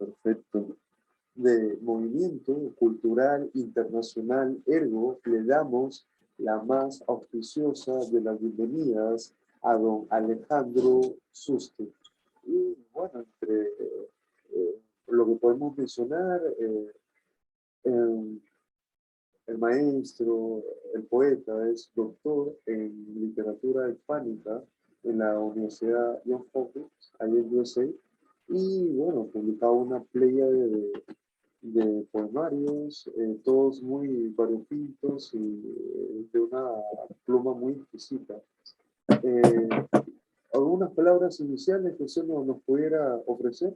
perfecto. De Movimiento Cultural Internacional Ergo, le damos la más auspiciosa de las bienvenidas a don Alejandro Suste. Y bueno, entre lo que podemos mencionar, el maestro, el poeta, es doctor en literatura hispánica en la Universidad Johns Hopkins, allá en USA, y bueno, publicado una playa de poemarios, todos muy variopintos y de una pluma muy exquisita. Eh, ¿Algunas palabras iniciales que usted nos pudiera ofrecer?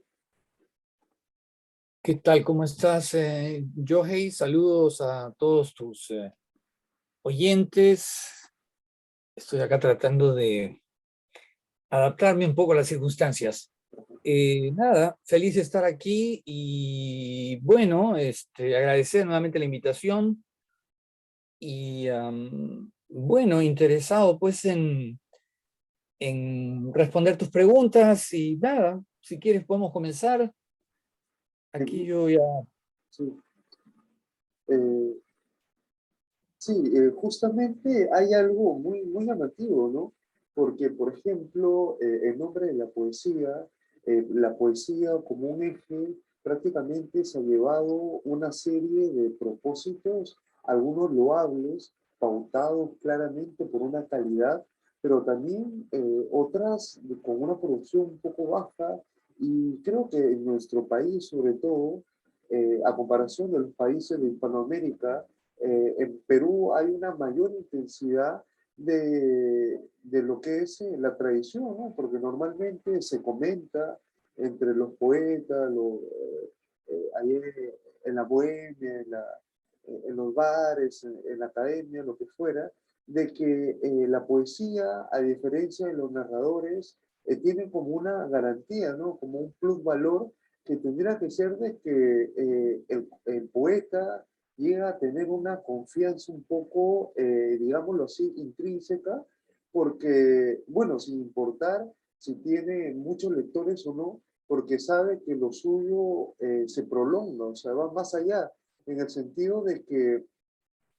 ¿Qué tal? ¿Cómo estás, Yohei? Saludos a todos tus oyentes. Estoy acá tratando de adaptarme un poco a las circunstancias. Nada, feliz de estar aquí y bueno, agradecer nuevamente la invitación y bueno, interesado pues en responder tus preguntas y nada, si quieres podemos comenzar. Aquí yo ya... Sí. Sí, justamente hay algo muy llamativo, ¿no? Porque, por ejemplo, en nombre de la poesía como un eje prácticamente se ha llevado una serie de propósitos, algunos loables, pautados claramente por una calidad, pero también otras con una producción un poco baja, y creo que en nuestro país, sobre todo, a comparación de los países de Hispanoamérica, en Perú hay una mayor intensidad de lo que es la tradición, ¿no? Porque normalmente se comenta entre los poetas, ahí en la bohemia, en los bares, en la academia, lo que fuera, de que la poesía, a diferencia de los narradores, tiene como una garantía, ¿no? Como un plus valor que tendría que ser de que el poeta llega a tener una confianza un poco, digámoslo así, intrínseca, porque, bueno, sin importar si tiene muchos lectores o no, porque sabe que lo suyo se prolonga, o sea, va más allá, en el sentido de que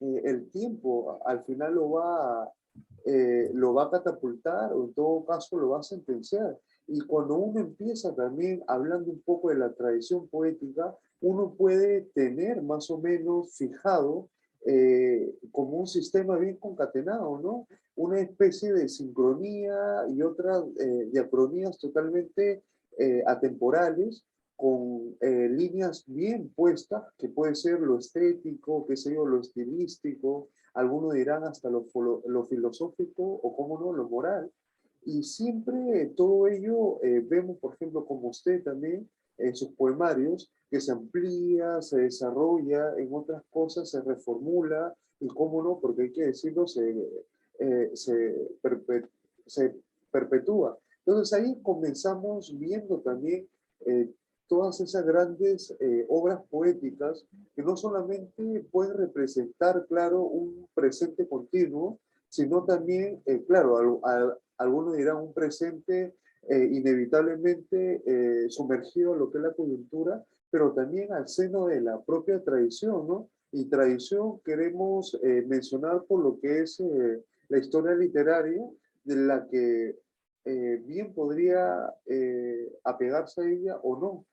el tiempo al final lo va a catapultar o en todo caso lo va a sentenciar. Y cuando uno empieza también hablando un poco de la tradición poética, uno puede tener más o menos fijado como un sistema bien concatenado, ¿no? Una especie de sincronía y otras diacronías totalmente atemporales, con líneas bien puestas, que puede ser lo estético, qué sé yo, lo estilístico, algunos dirán hasta lo filosófico o, cómo no, lo moral. Y siempre todo ello vemos, por ejemplo, como usted también, en sus poemarios, que se amplía, se desarrolla, en otras cosas se reformula, y cómo no, porque hay que decirlo, eh, se, perpe- se perpetúa. Entonces ahí comenzamos viendo también eh, todas esas grandes obras poéticas que no solamente pueden representar, claro, un presente continuo, sino también, claro, algunos dirán un presente inevitablemente sumergido en lo que es la coyuntura, pero también al seno de la propia tradición, ¿no? Y tradición queremos mencionar por lo que es la historia literaria, de la que bien podría apegarse a ella o no.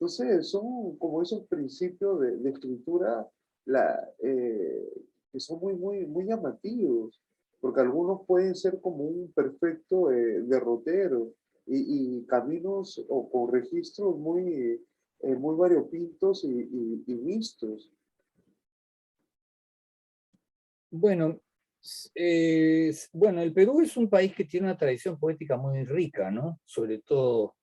Entonces, son como esos principios de escritura que son muy llamativos, porque algunos pueden ser como un perfecto derrotero y caminos o con registros muy variopintos y mixtos. Bueno, bueno, el Perú es un país que tiene una tradición poética muy rica, ¿no? Sobre todo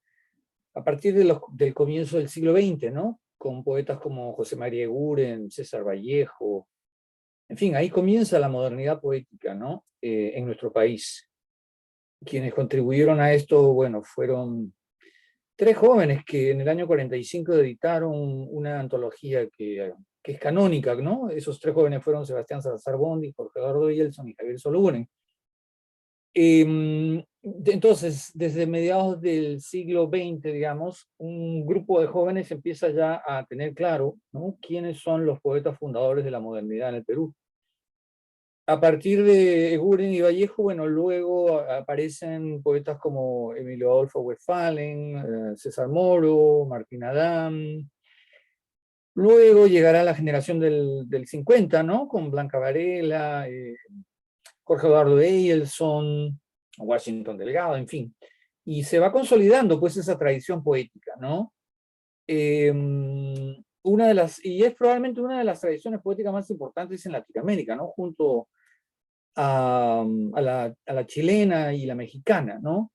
a partir del comienzo del siglo XX, ¿no? Con poetas como José María Eguren, César Vallejo, en fin, ahí comienza la modernidad poética, ¿no? En nuestro país. Quienes contribuyeron a esto, bueno, fueron tres jóvenes que en el año 45 editaron una antología que es canónica, ¿no? Esos tres jóvenes fueron Sebastián Salazar Bondi, Jorge Eduardo Yeltsin y Javier Soloburen. Entonces, desde mediados del siglo XX, digamos, un grupo de jóvenes empieza ya a tener claro, ¿no?, quiénes son los poetas fundadores de la modernidad en el Perú. A partir de Eguren y Vallejo, bueno, luego aparecen poetas como Emilio Adolfo Westphalen, César Moro, Martín Adán. Luego llegará la generación del 50, ¿no?, con Blanca Varela, Jorge Eduardo Eyelson, Washington Delgado, en fin. Y se va consolidando pues esa tradición poética, ¿no? Y es probablemente una de las tradiciones poéticas más importantes en Latinoamérica, ¿no? Junto a la chilena y la mexicana, ¿no?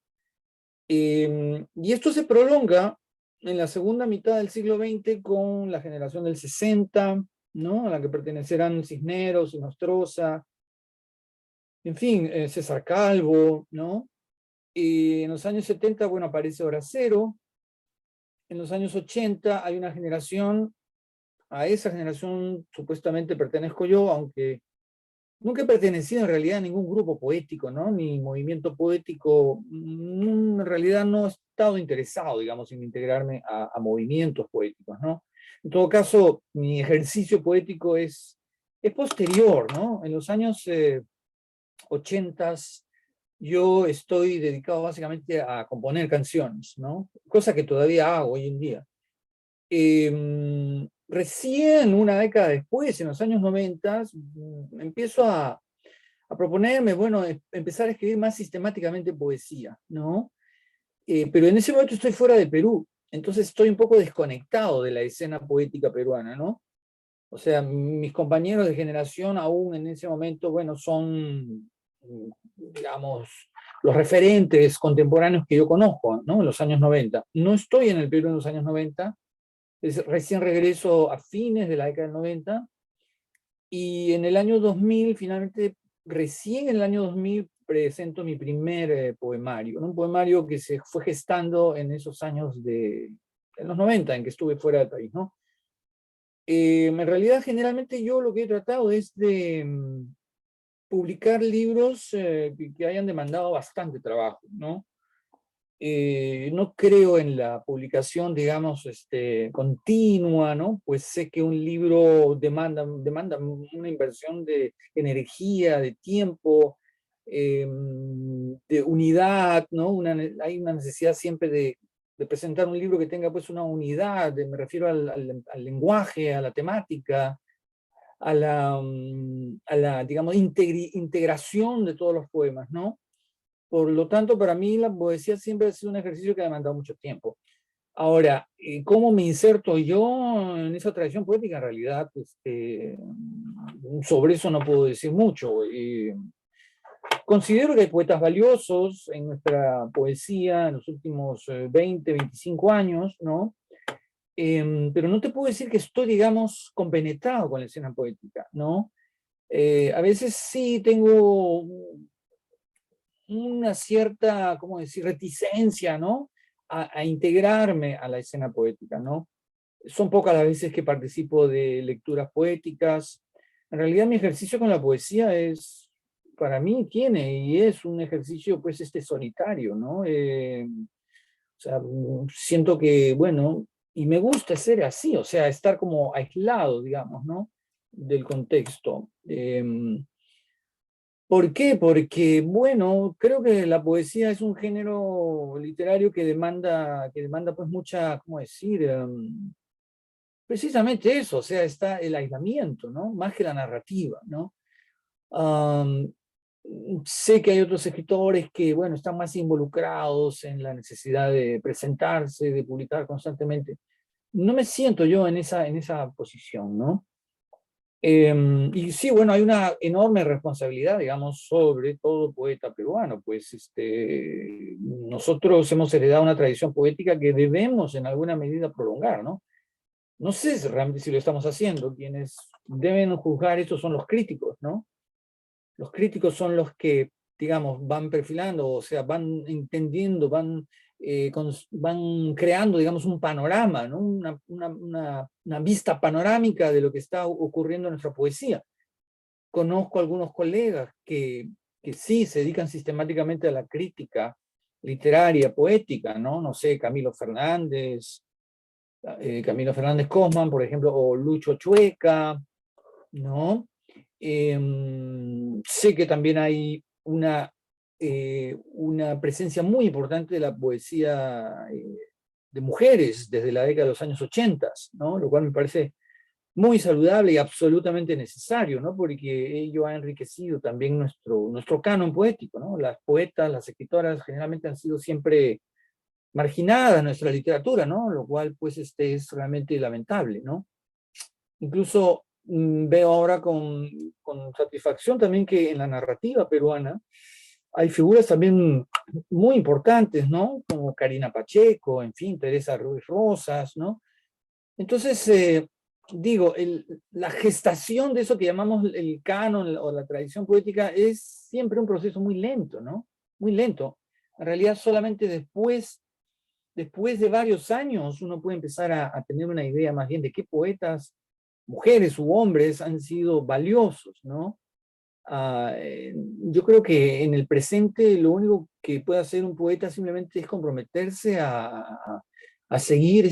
Y esto se prolonga en la segunda mitad del siglo XX con la generación del 60, ¿no?, a la que pertenecerán Cisneros, Nostroza, en fin, César Calvo, ¿no? Y en los años 70, bueno, aparece Hora Cero. En los años 80 hay una generación, a esa generación supuestamente pertenezco yo, aunque nunca he pertenecido en realidad a ningún grupo poético, ¿no?, ni movimiento poético. En realidad no he estado interesado, digamos, en integrarme a movimientos poéticos, ¿no? En todo caso, mi ejercicio poético es posterior, ¿no? En los años 80 yo estoy dedicado básicamente a componer canciones, ¿no? Cosa que todavía hago hoy en día. Recién una década después, en los años 90, empiezo a proponerme, bueno, empezar a escribir más sistemáticamente poesía, ¿no? Pero en ese momento estoy fuera de Perú, entonces estoy un poco desconectado de la escena poética peruana, ¿no? O sea, mis compañeros de generación aún en ese momento, bueno, son, digamos, los referentes contemporáneos que yo conozco, ¿no?, en los años 90. No estoy en el Perú en los años 90, recién regreso a fines de la década del 90, y en el año 2000, finalmente, recién en el año 2000, presento mi primer poemario, ¿no?, un poemario que se fue gestando en esos años en los 90, en que estuve fuera del país, ¿no? En realidad, generalmente yo lo que he tratado es de publicar libros que hayan demandado bastante trabajo, ¿no? No creo en la publicación, digamos, continua, ¿no? Pues sé que un libro demanda una inversión de energía, de tiempo, de unidad, ¿no? Hay una necesidad siempre de presentar un libro que tenga pues una unidad, me refiero al lenguaje, a la temática, a la digamos, integración de todos los poemas, ¿no? Por lo tanto, para mí la poesía siempre ha sido un ejercicio que ha demandado mucho tiempo. Ahora, ¿cómo me inserto yo en esa tradición poética? En realidad, sobre eso no puedo decir mucho. Considero que hay poetas valiosos en nuestra poesía en los últimos 20, 25 años, ¿no? Pero no te puedo decir que estoy, digamos, compenetrado con la escena poética, ¿no? A veces sí tengo una cierta, ¿cómo decir?, reticencia, ¿no?, a integrarme a la escena poética, ¿no? Son pocas las veces que participo de lecturas poéticas. En realidad mi ejercicio con la poesía para mí y es un ejercicio pues solitario, ¿no? O sea, siento que, bueno, y me gusta ser así, o sea, estar como aislado, digamos, ¿no?, del contexto. ¿Por qué? Porque, bueno, creo que la poesía es un género literario que demanda pues mucha, ¿cómo decir? Precisamente eso, o sea, está el aislamiento, ¿no? Más que la narrativa, ¿no? Am, Sé que hay otros escritores que, bueno, están más involucrados en la necesidad de presentarse, de publicar constantemente. No me siento yo en esa posición, ¿no? Y sí, bueno, hay una enorme responsabilidad, digamos, sobre todo poeta peruano, pues nosotros hemos heredado una tradición poética que debemos en alguna medida prolongar, ¿no? No sé realmente si lo estamos haciendo. Quienes deben juzgar esto son los críticos, ¿no? Los críticos son los que, digamos, van perfilando, o sea, van entendiendo, van creando, digamos, un panorama, ¿no? Una vista panorámica de lo que está ocurriendo en nuestra poesía. Conozco algunos colegas que sí se dedican sistemáticamente a la crítica literaria, poética, ¿no? No sé, Camilo Fernández Cosman, por ejemplo, o Lucho Chueca, ¿no? Sé que también hay una presencia muy importante de la poesía de mujeres desde la década de los años 80, ¿no? Lo cual me parece muy saludable y absolutamente necesario, ¿no? Porque ello ha enriquecido también nuestro canon poético, ¿no? Las poetas, las escritoras generalmente han sido siempre marginadas en nuestra literatura, ¿no? Lo cual, pues, es realmente lamentable, ¿no? Incluso veo ahora con satisfacción también que en la narrativa peruana hay figuras también muy importantes, ¿no? Como Karina Pacheco, en fin, Teresa Ruiz Rosas, ¿no? Entonces, digo, la gestación de eso que llamamos el canon o la tradición poética es siempre un proceso muy lento, ¿no? Muy lento. En realidad, solamente después de varios años uno puede empezar a tener una idea más bien de qué poetas, mujeres u hombres, han sido valiosos, ¿no? Yo creo que en el presente lo único que puede hacer un poeta simplemente es comprometerse a seguir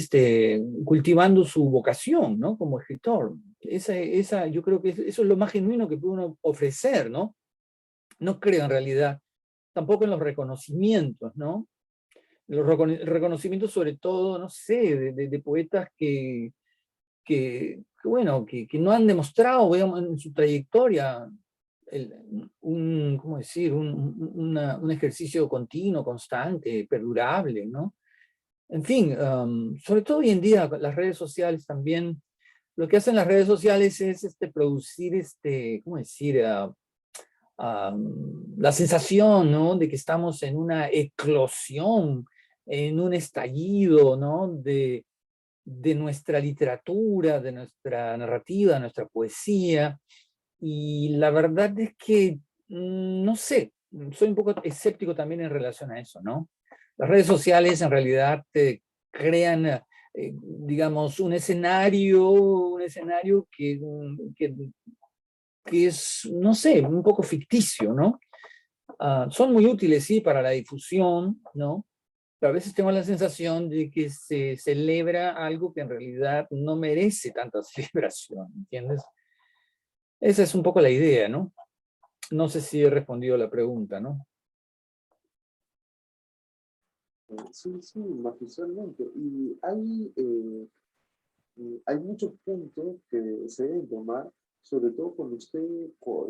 cultivando su vocación, ¿no? Como escritor. Yo creo que eso es lo más genuino que puede uno ofrecer, ¿no? No creo en realidad, tampoco en los reconocimientos, ¿no? Los reconocimientos sobre todo, no sé, de poetas bueno, que no han demostrado, digamos, en su trayectoria ¿cómo decir? Un ejercicio continuo, constante, perdurable, ¿no? En fin, sobre todo hoy en día, las redes sociales también, lo que hacen las redes sociales es producir, ¿cómo decir? La sensación, ¿no? De que estamos en una eclosión, en un estallido, ¿no? De nuestra literatura, de nuestra narrativa, de nuestra poesía. Y la verdad es que, no sé, soy un poco escéptico también en relación a eso, ¿no? Las redes sociales en realidad te crean, digamos, un escenario que es, no sé, un poco ficticio, ¿no? Son muy útiles, sí, para la difusión, ¿no? Pero a veces tengo la sensación de que se celebra algo que en realidad no merece tanta celebración, ¿entiendes? Esa es un poco la idea, ¿no? No sé si he respondido la pregunta, ¿no? Sí, sí, magistralmente. Y hay muchos puntos que se deben tomar, sobre todo cuando usted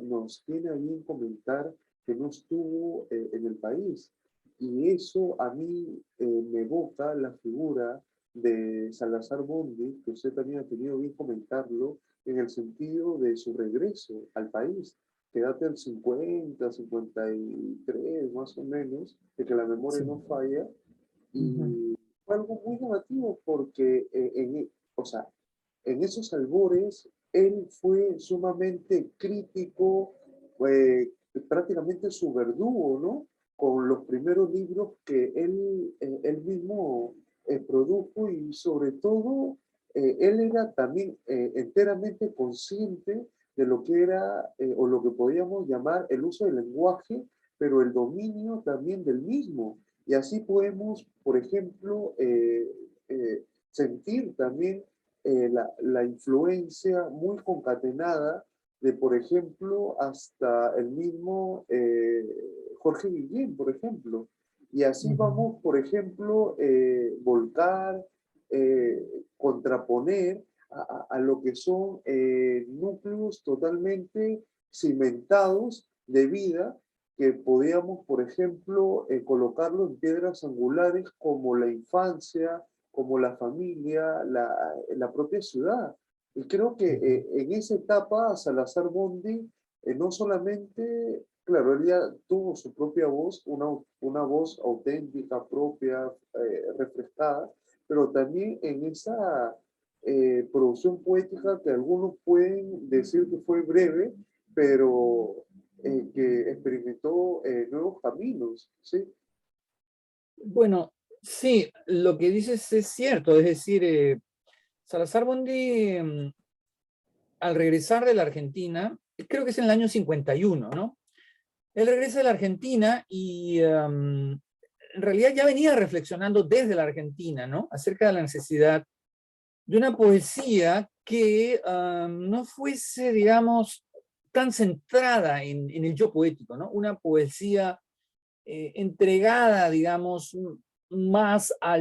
nos tiene a bien comentar que no estuvo en el país. Y eso a mí me evoca la figura de Salazar Bondi, que usted también ha tenido bien comentarlo, en el sentido de su regreso al país, que data del 50, 53, más o menos, de que la memoria Sí. no falla. Ujú. Y fue algo muy llamativo porque o sea, en esos albores él fue sumamente crítico, eh, prácticamente su verdugo, ¿no? Con los primeros libros que él mismo produjo y sobre todo él era también enteramente consciente de lo que era o lo que podíamos llamar el uso del lenguaje, pero el dominio también del mismo. Y así podemos, por ejemplo, sentir también la influencia muy concatenada de, por ejemplo, hasta el mismo Jorge Guillén, por ejemplo. Y así Ujú. vamos, por ejemplo, volcar, contraponer a lo que son núcleos totalmente cimentados de vida que podíamos, por ejemplo, colocarlo en piedras angulares como la infancia, como la familia, la propia ciudad. Y creo que Ujú. en esa etapa Salazar Bondi no solamente, claro, él ya tuvo su propia voz, una voz auténtica, propia, refrescada, pero también en esa producción poética que algunos pueden decir que fue breve, pero que experimentó nuevos caminos, ¿sí? Bueno, sí, lo que dices es cierto, es decir, Salazar Bondi, al regresar de la Argentina, creo que es en el año 51, ¿no? Él regresa de la Argentina y en realidad ya venía reflexionando desde la Argentina, ¿no? Acerca de la necesidad de una poesía que no fuese, digamos, tan centrada en el yo poético, ¿no? Una poesía entregada, digamos, más a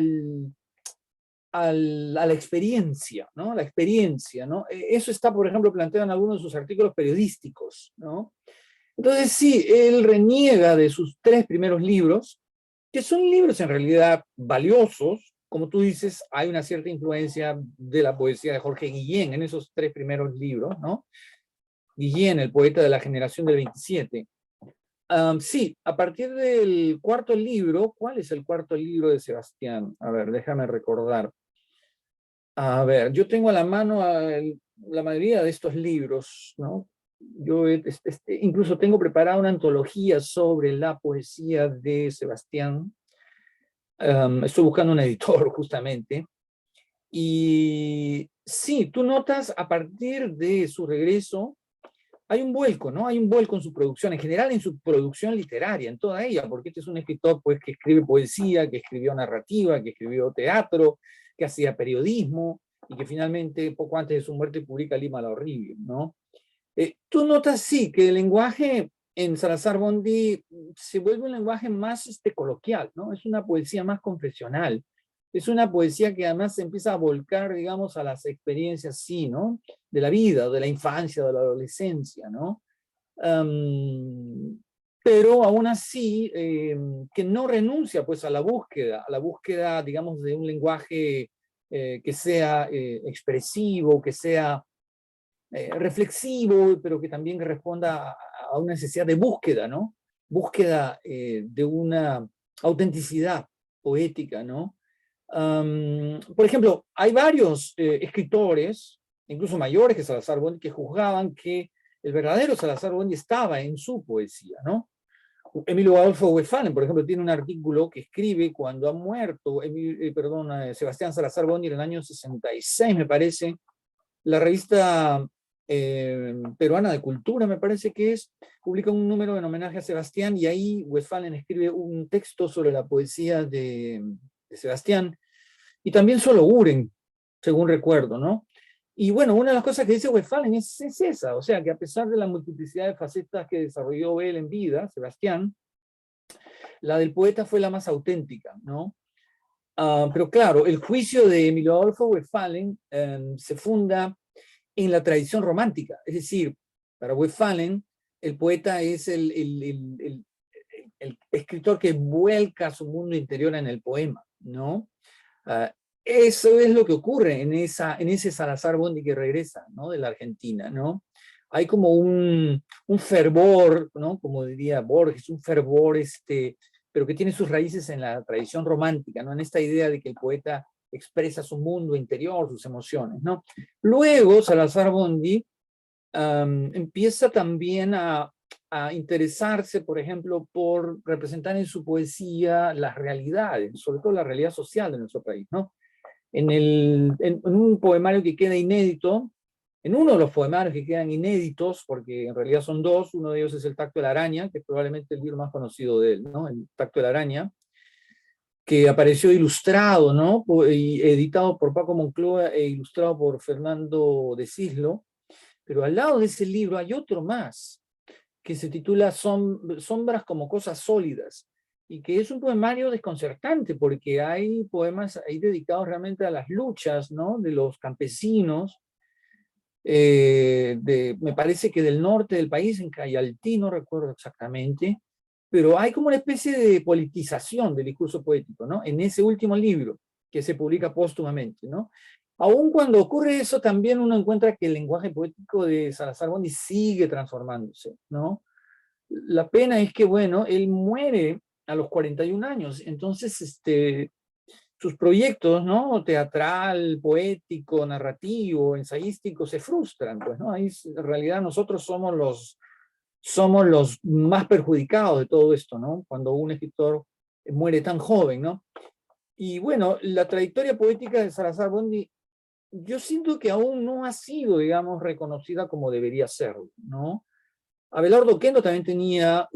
la experiencia, ¿no? La experiencia, ¿no? Eso está, por ejemplo, planteado en algunos de sus artículos periodísticos, ¿no? Entonces, sí, él reniega de sus 3 primeros libros, que son libros en realidad valiosos. Como tú dices, hay una cierta influencia de la poesía de Jorge Guillén en esos 3 primeros libros, ¿no? Guillén, el poeta de la generación del 27. Sí, a partir del 4.º libro, ¿cuál es el 4.º libro de Sebastián? A ver, déjame recordar. A ver, yo tengo a la mano la mayoría de estos libros, ¿no? Yo incluso tengo preparada una antología sobre la poesía de Sebastián. Estoy buscando un editor justamente. Y sí, tú notas a partir de su regreso, hay un vuelco, ¿no? Hay un vuelco en su producción, en general en su producción literaria, en toda ella, porque este es un escritor pues, que escribe poesía, que escribió narrativa, que escribió teatro, que hacía periodismo, y que finalmente, poco antes de su muerte, publica Lima la Horrible, ¿no? Tú notas, sí, que el lenguaje en Salazar Bondi se vuelve un lenguaje más coloquial, ¿no? Es una poesía más confesional. Es una poesía que además se empieza a volcar, digamos, a las experiencias, sí, ¿no? De la vida, de la infancia, de la adolescencia, ¿no? Pero aún así, que no renuncia pues a la búsqueda, digamos, de un lenguaje que sea expresivo, que sea reflexivo, pero que también responda a una necesidad de búsqueda, ¿no? Búsqueda de una autenticidad poética, ¿no? Por ejemplo, hay varios escritores, incluso mayores que Salazar Bondi, que juzgaban que el verdadero Salazar Bondi estaba en su poesía, ¿no? Emilio Adolfo Westphalen, por ejemplo, tiene un artículo que escribe cuando ha muerto Sebastián Salazar Bondi en el año 66, me parece, la revista peruana de cultura, me parece que es, publica un número en homenaje a Sebastián y ahí Westphalen escribe un texto sobre la poesía de Sebastián y también solo Uren, según recuerdo, ¿no? Y bueno, una de las cosas que dice Westphalen es esa, o sea, que a pesar de la multiplicidad de facetas que desarrolló él en vida, Sebastián, la del poeta fue la más auténtica, ¿no? Pero claro, el juicio de Emilio Adolfo Westphalen se funda en la tradición romántica. Es decir, para Westphalen, el poeta es el escritor que vuelca su mundo interior en el poema, ¿no? Eso es lo que ocurre en ese Salazar Bondi que regresa, ¿no? De la Argentina, ¿no? Hay como un fervor, ¿no? Como diría Borges, un fervor, pero que tiene sus raíces en la tradición romántica, ¿no? En esta idea de que el poeta expresa su mundo interior, sus emociones, ¿no? Luego, Salazar Bondi empieza también a interesarse, por ejemplo, por representar en su poesía las realidades, sobre todo la realidad social de nuestro país, ¿no? En un poemario que queda inédito, en uno de los poemarios que quedan inéditos, porque en realidad son 2, uno de ellos es El tacto de la araña, que es probablemente el libro más conocido de él, ¿no? El tacto de la araña, que apareció ilustrado, ¿no? Y editado por Paco Moncloa e ilustrado por Fernando de Cislo, pero al lado de ese libro hay otro más, que se titula Sombras como cosas sólidas, y que es un poemario desconcertante, porque hay poemas ahí dedicados realmente a las luchas, ¿no? De los campesinos, me parece que del norte del país, en Cayaltí, no recuerdo exactamente, pero hay como una especie de politización del discurso poético, ¿no? En ese último libro que se publica póstumamente, ¿no? Aún cuando ocurre eso, también uno encuentra que el lenguaje poético de Salazar Bondi sigue transformándose, ¿no? La pena es que, bueno, él muere a los 41 años, entonces sus proyectos, ¿no? Teatral, poético, narrativo, ensayístico, se frustran, pues, ¿no? Ahí en realidad nosotros somos los más perjudicados de todo esto, ¿no? Cuando un escritor muere tan joven, ¿no? Y bueno, la trayectoria poética de Salazar Bondi, yo siento que aún no ha sido, digamos, reconocida como debería serlo, ¿no? Abelardo Oquendo también tenía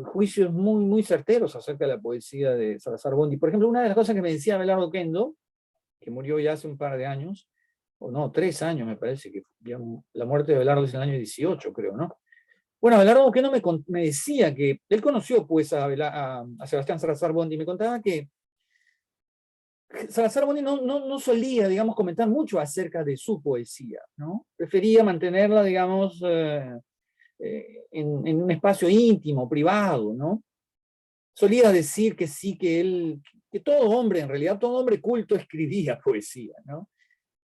juicios muy, muy certeros acerca de la poesía de Salazar Bondi. Por ejemplo, una de las cosas que me decía Abelardo Oquendo, que murió ya hace un par de años, o no, 3 años me parece, que ya la muerte de Abelardo es en el año 18, creo, ¿no? Bueno, Abelardo Oquendo me decía que él conoció pues a Sebastián Salazar Bondi y me contaba que Salazar Bondi no solía, digamos, comentar mucho acerca de su poesía, ¿no? Prefería mantenerla, digamos, en un espacio íntimo, privado, ¿no? Solía decir que sí, que todo hombre, en realidad, todo hombre culto escribía poesía, ¿no?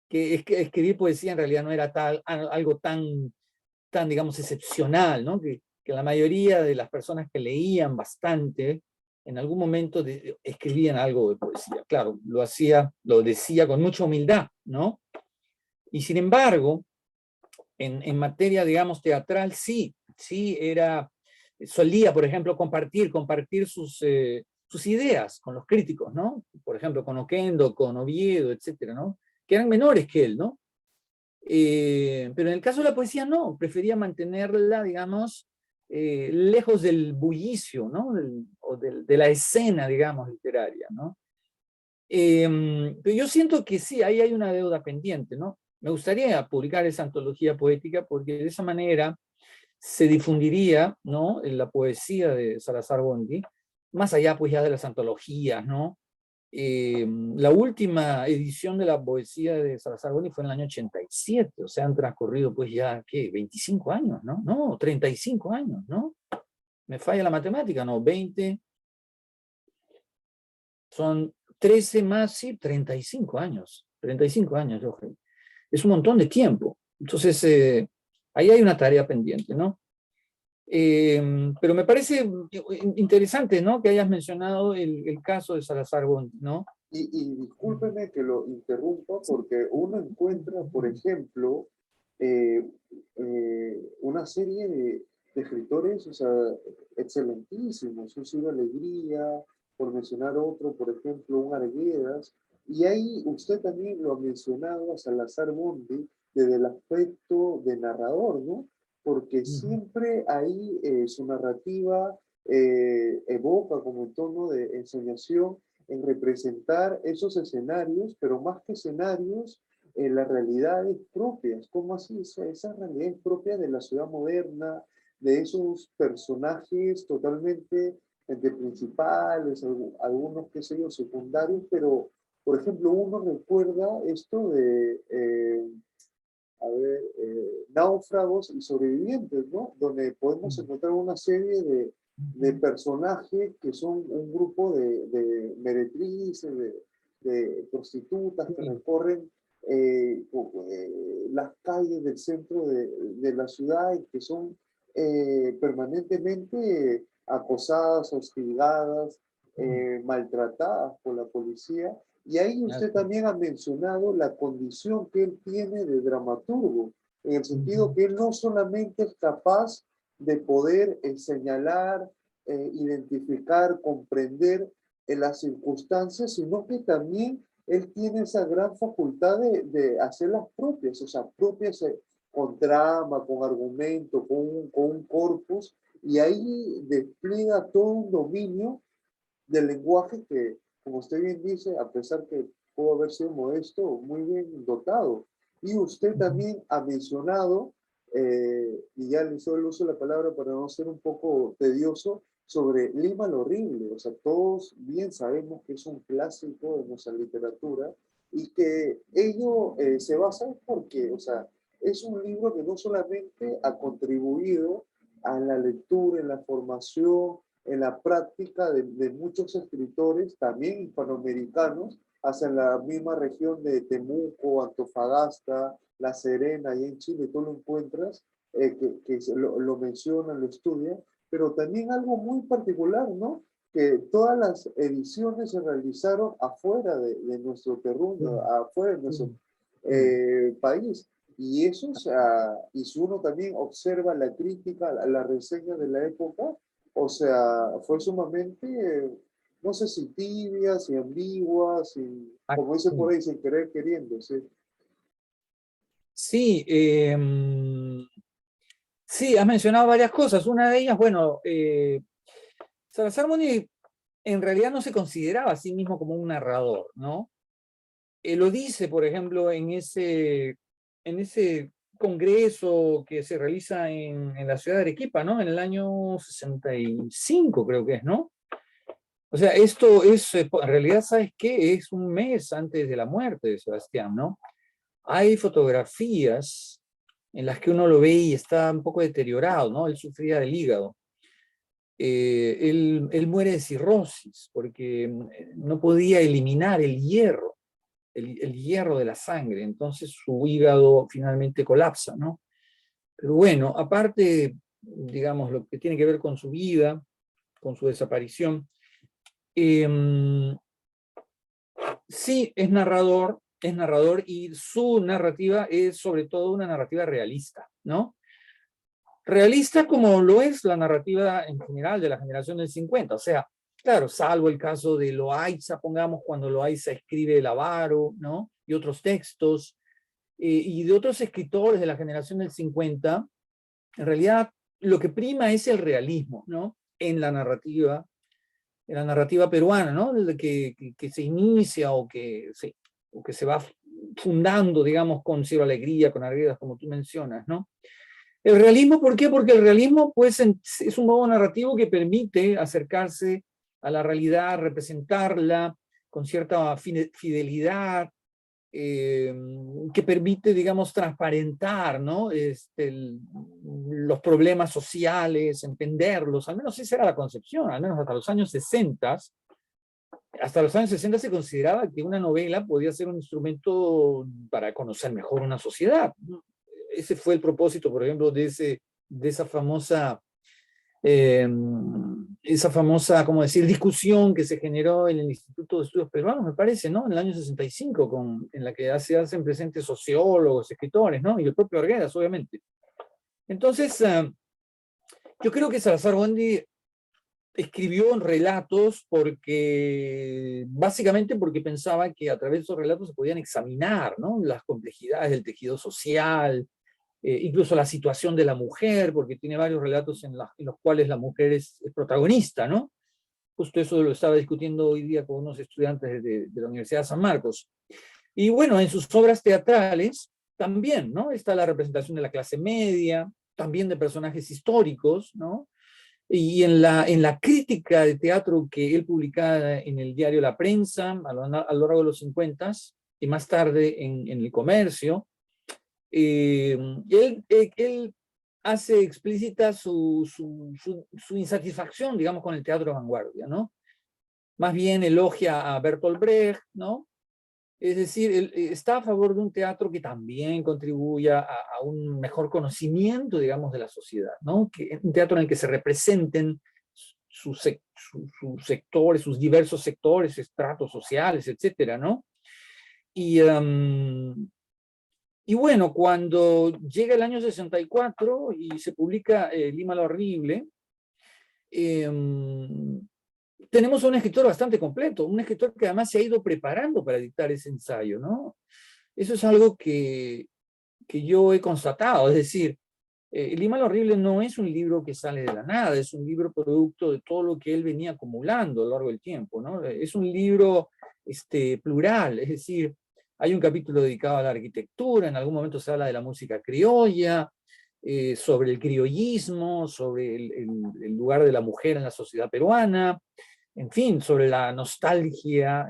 Que escribir poesía en realidad no era algo tan, digamos, excepcional, ¿no? Que la mayoría de las personas que leían bastante, en algún momento escribían algo de poesía. Claro, lo decía con mucha humildad, ¿no? Y sin embargo, en materia, digamos, teatral, sí solía, por ejemplo, compartir sus ideas con los críticos, ¿no? Por ejemplo, con Oquendo, con Oviedo, etcétera, ¿no? Que eran menores que él, ¿no? Pero en el caso de la poesía no, prefería mantenerla, digamos, lejos del bullicio, ¿no? De la escena, digamos, literaria, ¿no? Pero yo siento que sí, ahí hay una deuda pendiente, ¿no? Me gustaría publicar esa antología poética porque de esa manera se difundiría, ¿no? La poesía de Salazar Bondi, más allá pues ya de las antologías, ¿no? La última edición de la poesía de Salazar Bondi fue en el año 87, o sea, han transcurrido pues ya, ¿qué? 25 años, ¿no? No, 35 años, ¿no? Me falla la matemática, ¿no? 20, son 13 más, sí, 35 años. 35 años, Jorge. Es un montón de tiempo. Entonces, ahí hay una tarea pendiente, ¿no? Pero me parece interesante, ¿no? Que hayas mencionado el caso de Salazar Bondi, ¿no? Y discúlpeme que lo interrumpa porque uno encuentra, por ejemplo, eh, una serie de escritores, o sea, excelentísimos, un Ciro Alegría, por mencionar otro, por ejemplo, un Arguedas, y ahí usted también lo ha mencionado a Salazar Bondi desde el aspecto de narrador, ¿no? Porque siempre ahí su narrativa evoca como un tono de ensoñación en representar esos escenarios, pero más que escenarios, las realidades propias. ¿Cómo así? Esas realidades propias de la ciudad moderna, de esos personajes totalmente entre principales, algunos, qué sé yo, secundarios, pero, por ejemplo, uno recuerda esto de, náufragos y sobrevivientes, ¿no? Donde podemos encontrar una serie de personajes que son un grupo de meretrices, de prostitutas que recorren las calles del centro de la ciudad y que son permanentemente acosadas, hostigadas, maltratadas por la policía. Y ahí usted también ha mencionado la condición que él tiene de dramaturgo, en el sentido que él no solamente es capaz de poder señalar, identificar, comprender las circunstancias, sino que también él tiene esa gran facultad de hacerlas propias, o sea, propias con trama, con argumento, con un corpus, y ahí despliega todo un dominio del lenguaje que, como usted bien dice, a pesar que pudo haber sido modesto, muy bien dotado. Y usted también ha mencionado, y ya le hizo el uso de la palabra para no ser un poco tedioso, sobre Lima lo horrible. O sea, todos bien sabemos que es un clásico de nuestra literatura y que ello se basa porque, o sea, es un libro que no solamente ha contribuido a la lectura, en la formación, en la práctica de muchos escritores, también hispanoamericanos, hacia la misma región de Temuco, Antofagasta, La Serena, y en Chile tú lo encuentras, que lo mencionan, lo estudian, pero también algo muy particular, ¿no? Que todas las ediciones se realizaron afuera de nuestro terruño, afuera de nuestro país. Y eso, o sea, y si uno también observa la crítica, la reseña de la época, o sea, fue sumamente, no sé si tibia, si ambigua, si, como dice por ahí, sin querer queriendo, ¿sí? Sí, Sí, has mencionado varias cosas. Una de ellas, bueno, Salazar-Mundi en realidad no se consideraba a sí mismo como un narrador, ¿no? Lo dice, por ejemplo, en ese congreso que se realiza en la ciudad de Arequipa, ¿no? En el año 65, creo que es, ¿no? O sea, esto es, en realidad, ¿sabes qué? Es un mes antes de la muerte de Sebastián, ¿no? Hay fotografías en las que uno lo ve y está un poco deteriorado, ¿no? Él sufría del hígado. Él muere de cirrosis porque no podía eliminar el hierro, el hierro de la sangre, entonces su hígado finalmente colapsa, ¿no? Pero bueno, aparte, digamos, lo que tiene que ver con su vida, con su desaparición, eh, sí es narrador y su narrativa es sobre todo una narrativa realista, ¿no? Realista como lo es la narrativa en general de la generación del 50, o sea, claro, salvo el caso de Loaiza, pongamos, cuando Loaiza escribe El Avaro, ¿no? Y otros textos, y de otros escritores de la generación del 50, en realidad lo que prima es el realismo, ¿no? En la narrativa peruana, ¿no? Desde que se inicia o que se va fundando, digamos, con Cero Alegría, con Arguedas, como tú mencionas, ¿no? El realismo, ¿por qué? Porque el realismo, pues, es un modo narrativo que permite acercarse a la realidad, representarla con cierta fidelidad, eh, que permite, digamos, transparentar, ¿no? Los problemas sociales, entenderlos, al menos esa era la concepción, al menos hasta los años 60. Hasta los años 60 se consideraba que una novela podía ser un instrumento para conocer mejor una sociedad. Ese fue el propósito, por ejemplo, de eh, esa famosa, ¿cómo decir?, discusión que se generó en el Instituto de Estudios Peruanos, me parece, ¿no? En el año 65, en la que se hacen presentes sociólogos, escritores, ¿no? Y el propio Arguedas, obviamente. Entonces, yo creo que Salazar-Bondi escribió relatos básicamente porque pensaba que a través de esos relatos se podían examinar, ¿no? Las complejidades del tejido social, incluso la situación de la mujer, porque tiene varios relatos en los cuales la mujer es protagonista, ¿no? Justo eso lo estaba discutiendo hoy día con unos estudiantes de la Universidad de San Marcos. Y bueno, en sus obras teatrales también, ¿no? Está la representación de la clase media, también de personajes históricos, ¿no? Y en la crítica de teatro que él publicaba en el diario La Prensa a lo largo de los 50 y más tarde en El Comercio, él hace explícita su insatisfacción, digamos, con el teatro de vanguardia, ¿no? Más bien elogia a Bertolt Brecht, ¿no? Es decir, él está a favor de un teatro que también contribuya a un mejor conocimiento, digamos, de la sociedad, ¿no? Un teatro en el que se representen sus sectores, sus diversos sectores, estratos sociales, etcétera, ¿no? Y, y bueno, cuando llega el año 64 y se publica Lima lo Horrible, eh, tenemos a un escritor bastante completo, un escritor que además se ha ido preparando para dictar ese ensayo, ¿no? Eso es algo que yo he constatado, es decir, Lima lo Horrible no es un libro que sale de la nada, es un libro producto de todo lo que él venía acumulando a lo largo del tiempo, ¿no? Es un libro plural, es decir, hay un capítulo dedicado a la arquitectura, en algún momento se habla de la música criolla, sobre el criollismo, sobre el lugar de la mujer en la sociedad peruana, en fin, sobre la nostalgia,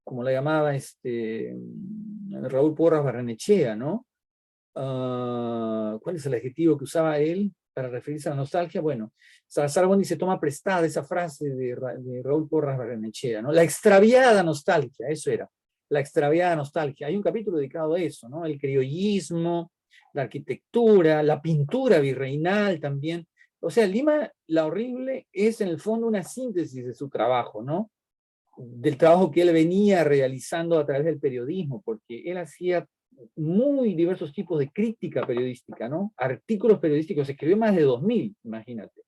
como la llamaba Raúl Porras Barrenechea, ¿no? ¿Cuál es el adjetivo que usaba él para referirse a la nostalgia? Bueno, Salazar-Bondi se toma prestada esa frase de Raúl Porras Barrenechea, ¿no? La extraviada nostalgia, eso era, la extraviada nostalgia. Hay un capítulo dedicado a eso, ¿no? El criollismo, la arquitectura, la pintura virreinal también. O sea, Lima la Horrible es en el fondo una síntesis de su trabajo, ¿no? Del trabajo que él venía realizando a través del periodismo, porque él hacía muy diversos tipos de crítica periodística, ¿no? Artículos periodísticos, escribió más de 2000, imagínate.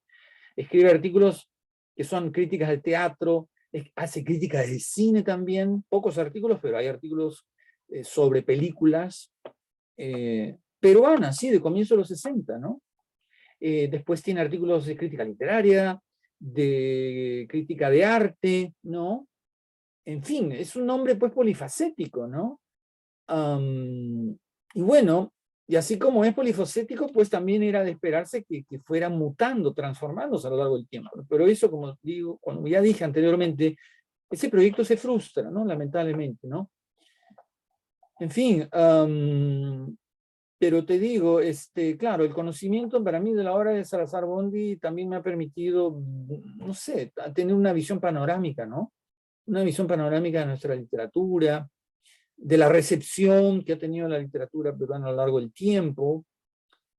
Escribe artículos que son críticas de teatro, hace críticas de cine también, pocos artículos, pero hay artículos sobre películas peruanas, sí, de comienzo de los 60, ¿no? después tiene artículos de crítica literaria, de crítica de arte, ¿no? En fin, es un hombre pues polifacético, ¿no? Y bueno, y así como es polifacético, pues también era de esperarse que fuera mutando, transformándose a lo largo del tiempo. Pero eso, como digo, como ya dije anteriormente, ese proyecto se frustra, ¿no? Lamentablemente, ¿no? En fin, pero te digo, claro, el conocimiento para mí de la obra de Salazar Bondi también me ha permitido, no sé, tener una visión panorámica, ¿no? Una visión panorámica de nuestra literatura, de la recepción que ha tenido la literatura peruana a lo largo del tiempo,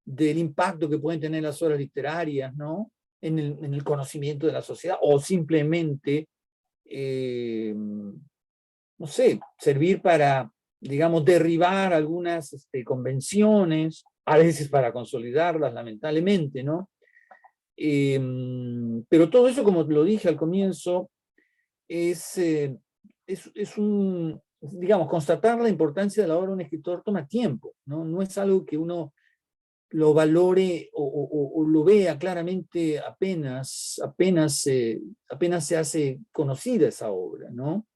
del impacto que pueden tener las obras literarias, ¿no? En el conocimiento de la sociedad, o simplemente, no sé, servir para, digamos, derribar algunas convenciones, a veces para consolidarlas, lamentablemente, ¿no? Pero todo eso, como lo dije al comienzo, es un, digamos, constatar la importancia de la obra de un escritor toma tiempo, ¿no? No es algo que uno lo valore o lo vea claramente apenas se hace conocida esa obra, ¿no?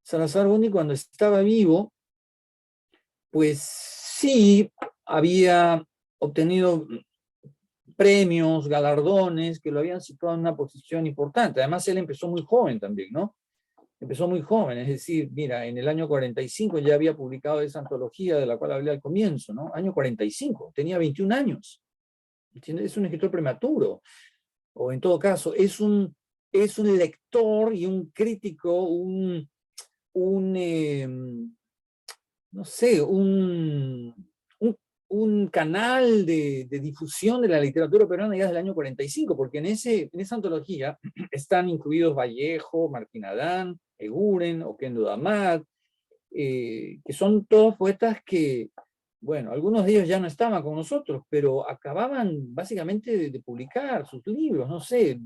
Salazar Bondi, cuando estaba vivo, pues sí había obtenido premios, galardones que lo habían situado en una posición importante. Además, él empezó muy joven también, ¿no? Empezó muy joven, es decir, mira, en el año 45 ya había publicado esa antología de la cual hablé al comienzo, ¿no? Año 45, tenía 21 años. ¿Entiendes? Es un escritor prematuro, o en todo caso, es un lector y un crítico, un no sé, un canal de difusión de la literatura peruana ya desde el año 45, porque en esa antología están incluidos Vallejo, Martín Adán, Eguren, Oquendo Damat, que son todos poetas que, bueno, algunos de ellos ya no estaban con nosotros, pero acababan básicamente de publicar sus libros, no sé,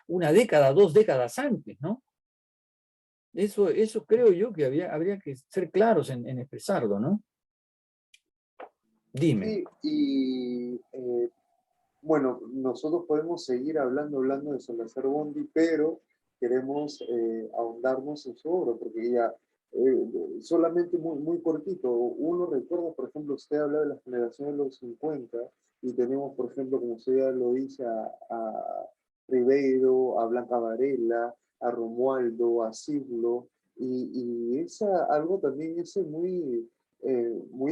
una década, 2 décadas antes, ¿no? Eso creo yo que habría que ser claros en expresarlo, ¿no? Dime. Sí, y bueno, nosotros podemos seguir hablando de Salazar Bondi, pero queremos ahondarnos en su obra, porque ya solamente muy cortito. Uno recuerda, por ejemplo, usted habla de la generación de los 50 y tenemos, por ejemplo, como usted ya lo dice, a Ribeiro, a Blanca Varela, a Romualdo, a Siglo, y es algo también ese muy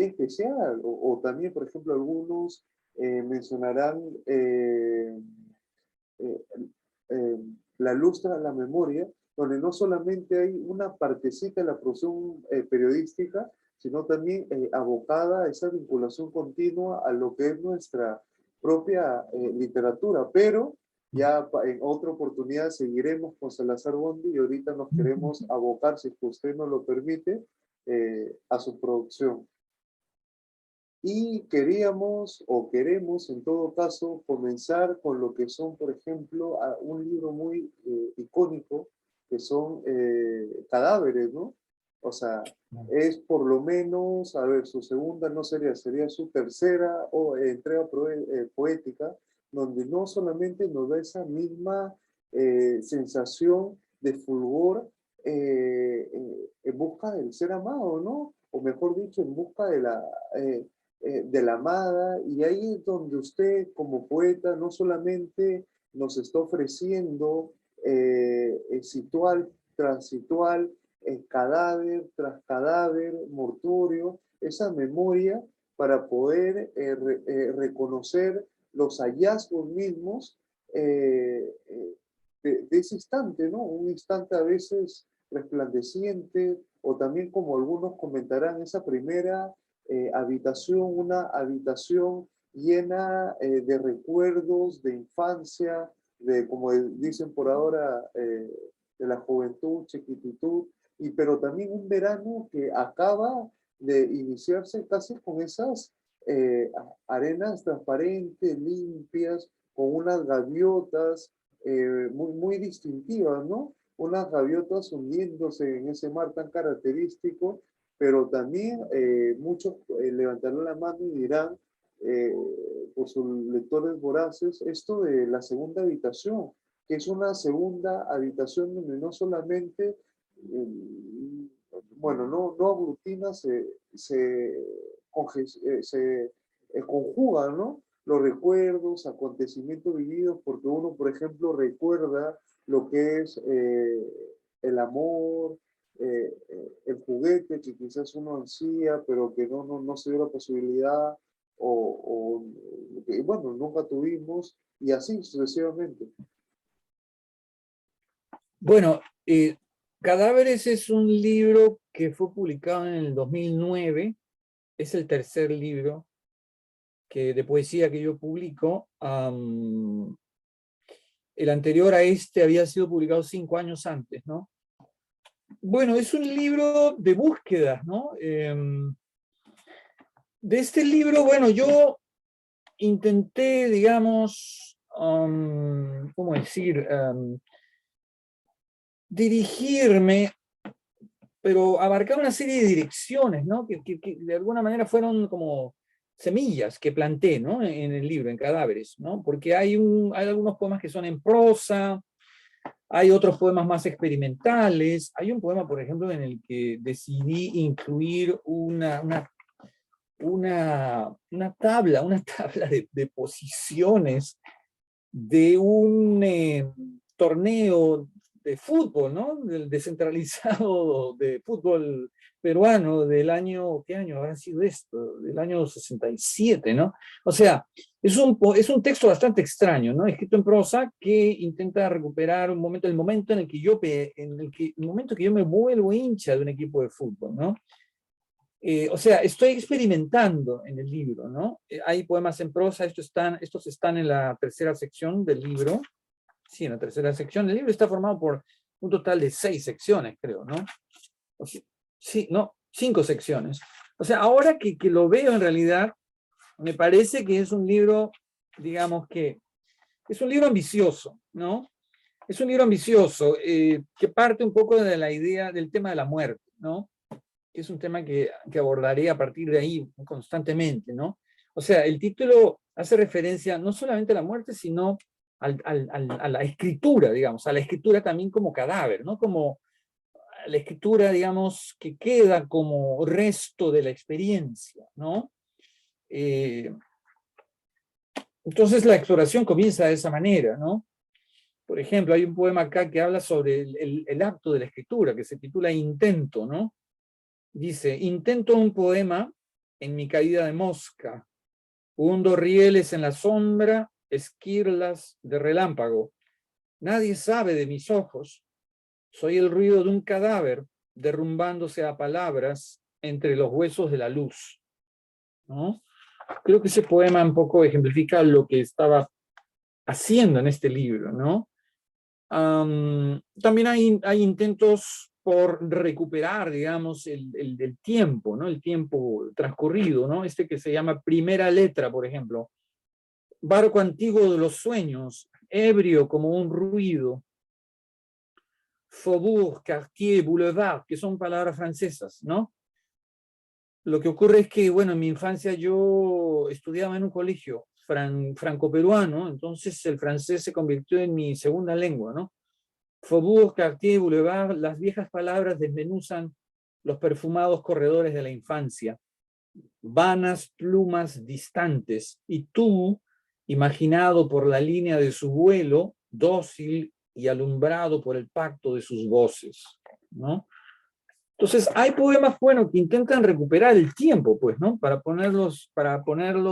especial, o también, por ejemplo, algunos mencionarán eh, eh, La lustra, la memoria, donde no solamente hay una partecita de la producción periodística, sino también abocada a esa vinculación continua a lo que es nuestra propia literatura, pero ya en otra oportunidad seguiremos con Salazar Bondi y ahorita nos queremos abocar, si usted nos lo permite, a su producción. Y queríamos o queremos en todo caso comenzar con lo que son, por ejemplo, un libro muy icónico, que son Cadáveres, ¿no? O sea, es por lo menos, a ver, su segunda no sería su tercera entrega poética, donde no solamente nos da esa misma sensación de fulgor en busca del ser amado, ¿no? O mejor dicho, en busca de la amada, y ahí es donde usted como poeta no solamente nos está ofreciendo situal tras situal, cadáver tras cadáver, mortuorio, esa memoria para poder reconocer los hallazgos mismos de ese instante, ¿no? Un instante a veces resplandeciente, o también como algunos comentarán, esa primera habitación, una habitación llena de recuerdos de infancia, de, como dicen por ahora, de la juventud, chiquititud, pero también un verano que acaba de iniciarse casi con esas arenas transparentes, limpias, con unas gaviotas muy distintivas, ¿no? Unas gaviotas hundiéndose en ese mar tan característico, pero también muchos levantarán la mano y dirán, por sus lectores voraces, esto de la segunda habitación, que es una segunda habitación donde no solamente, bueno, no aglutina, conjugan, ¿no? Los recuerdos, acontecimientos vividos, porque uno, por ejemplo, recuerda lo que es el amor, el juguete que quizás uno ansía, pero que no se dio la posibilidad, bueno, nunca tuvimos, y así sucesivamente. Bueno, Cadáveres es un libro que fue publicado en el 2009, es el tercer libro de poesía que yo publico. El anterior a este había sido publicado 5 años antes, ¿no? Bueno, es un libro de búsquedas, ¿no? De este libro, bueno, yo intenté, digamos, ¿cómo decir? Dirigirme, pero abarcar una serie de direcciones, ¿no? Que de alguna manera fueron como semillas que planté, ¿no? En el libro, en Cadáveres, ¿no? Porque hay algunos poemas que son en prosa, hay otros poemas más experimentales, hay un poema, por ejemplo, en el que decidí incluir una tabla de posiciones de un torneo de fútbol, ¿no? Del descentralizado de fútbol peruano del año, ¿qué año habrá sido esto? Del año 67, ¿no? O sea, es un texto bastante extraño, ¿no? Escrito en prosa que intenta recuperar el momento en el que yo me vuelvo hincha de un equipo de fútbol, ¿no? O sea, estoy experimentando en el libro, ¿no? Hay poemas en prosa, estos están en la tercera sección del libro. Sí, en la tercera sección. El libro está formado por un total de 6 secciones, creo, ¿no? Sí, no, 5 secciones. O sea, ahora que lo veo en realidad, me parece que es un libro, digamos que, es un libro ambicioso, ¿no? Es un libro ambicioso, que parte un poco de la idea del tema de la muerte, ¿no? Que es un tema que abordaré a partir de ahí constantemente, ¿no? O sea, el título hace referencia no solamente a la muerte, sino a la escritura, digamos, a la escritura también como cadáver, ¿no? Como la escritura, digamos, que queda como resto de la experiencia, ¿no? Entonces la exploración comienza de esa manera, ¿no? Por ejemplo, hay un poema acá que habla sobre el acto de la escritura, que se titula Intento, ¿no? Dice, intento un poema en mi caída de mosca, hundo rieles en la sombra, esquirlas de relámpago. Nadie sabe de mis ojos. Soy el ruido de un cadáver derrumbándose a palabras entre los huesos de la luz, ¿no? Creo que ese poema un poco ejemplifica lo que estaba haciendo en este libro, ¿no? También hay intentos por recuperar, digamos, el tiempo, ¿no? El tiempo transcurrido, ¿no? Este que se llama Primera Letra, por ejemplo. Barco antiguo de los sueños, ebrio como un ruido. Faubourg, quartier, boulevard, que son palabras francesas, ¿no? Lo que ocurre es que, bueno, en mi infancia yo estudiaba en un colegio franco-peruano, entonces el francés se convirtió en mi segunda lengua, ¿no? Faubourg, quartier, boulevard, las viejas palabras desmenuzan los perfumados corredores de la infancia, vanas plumas distantes, y tú, imaginado por la línea de su vuelo, dócil y alumbrado por el pacto de sus voces, ¿no? Entonces, hay poemas, bueno, que intentan recuperar el tiempo, pues, ¿no? Para ponerlo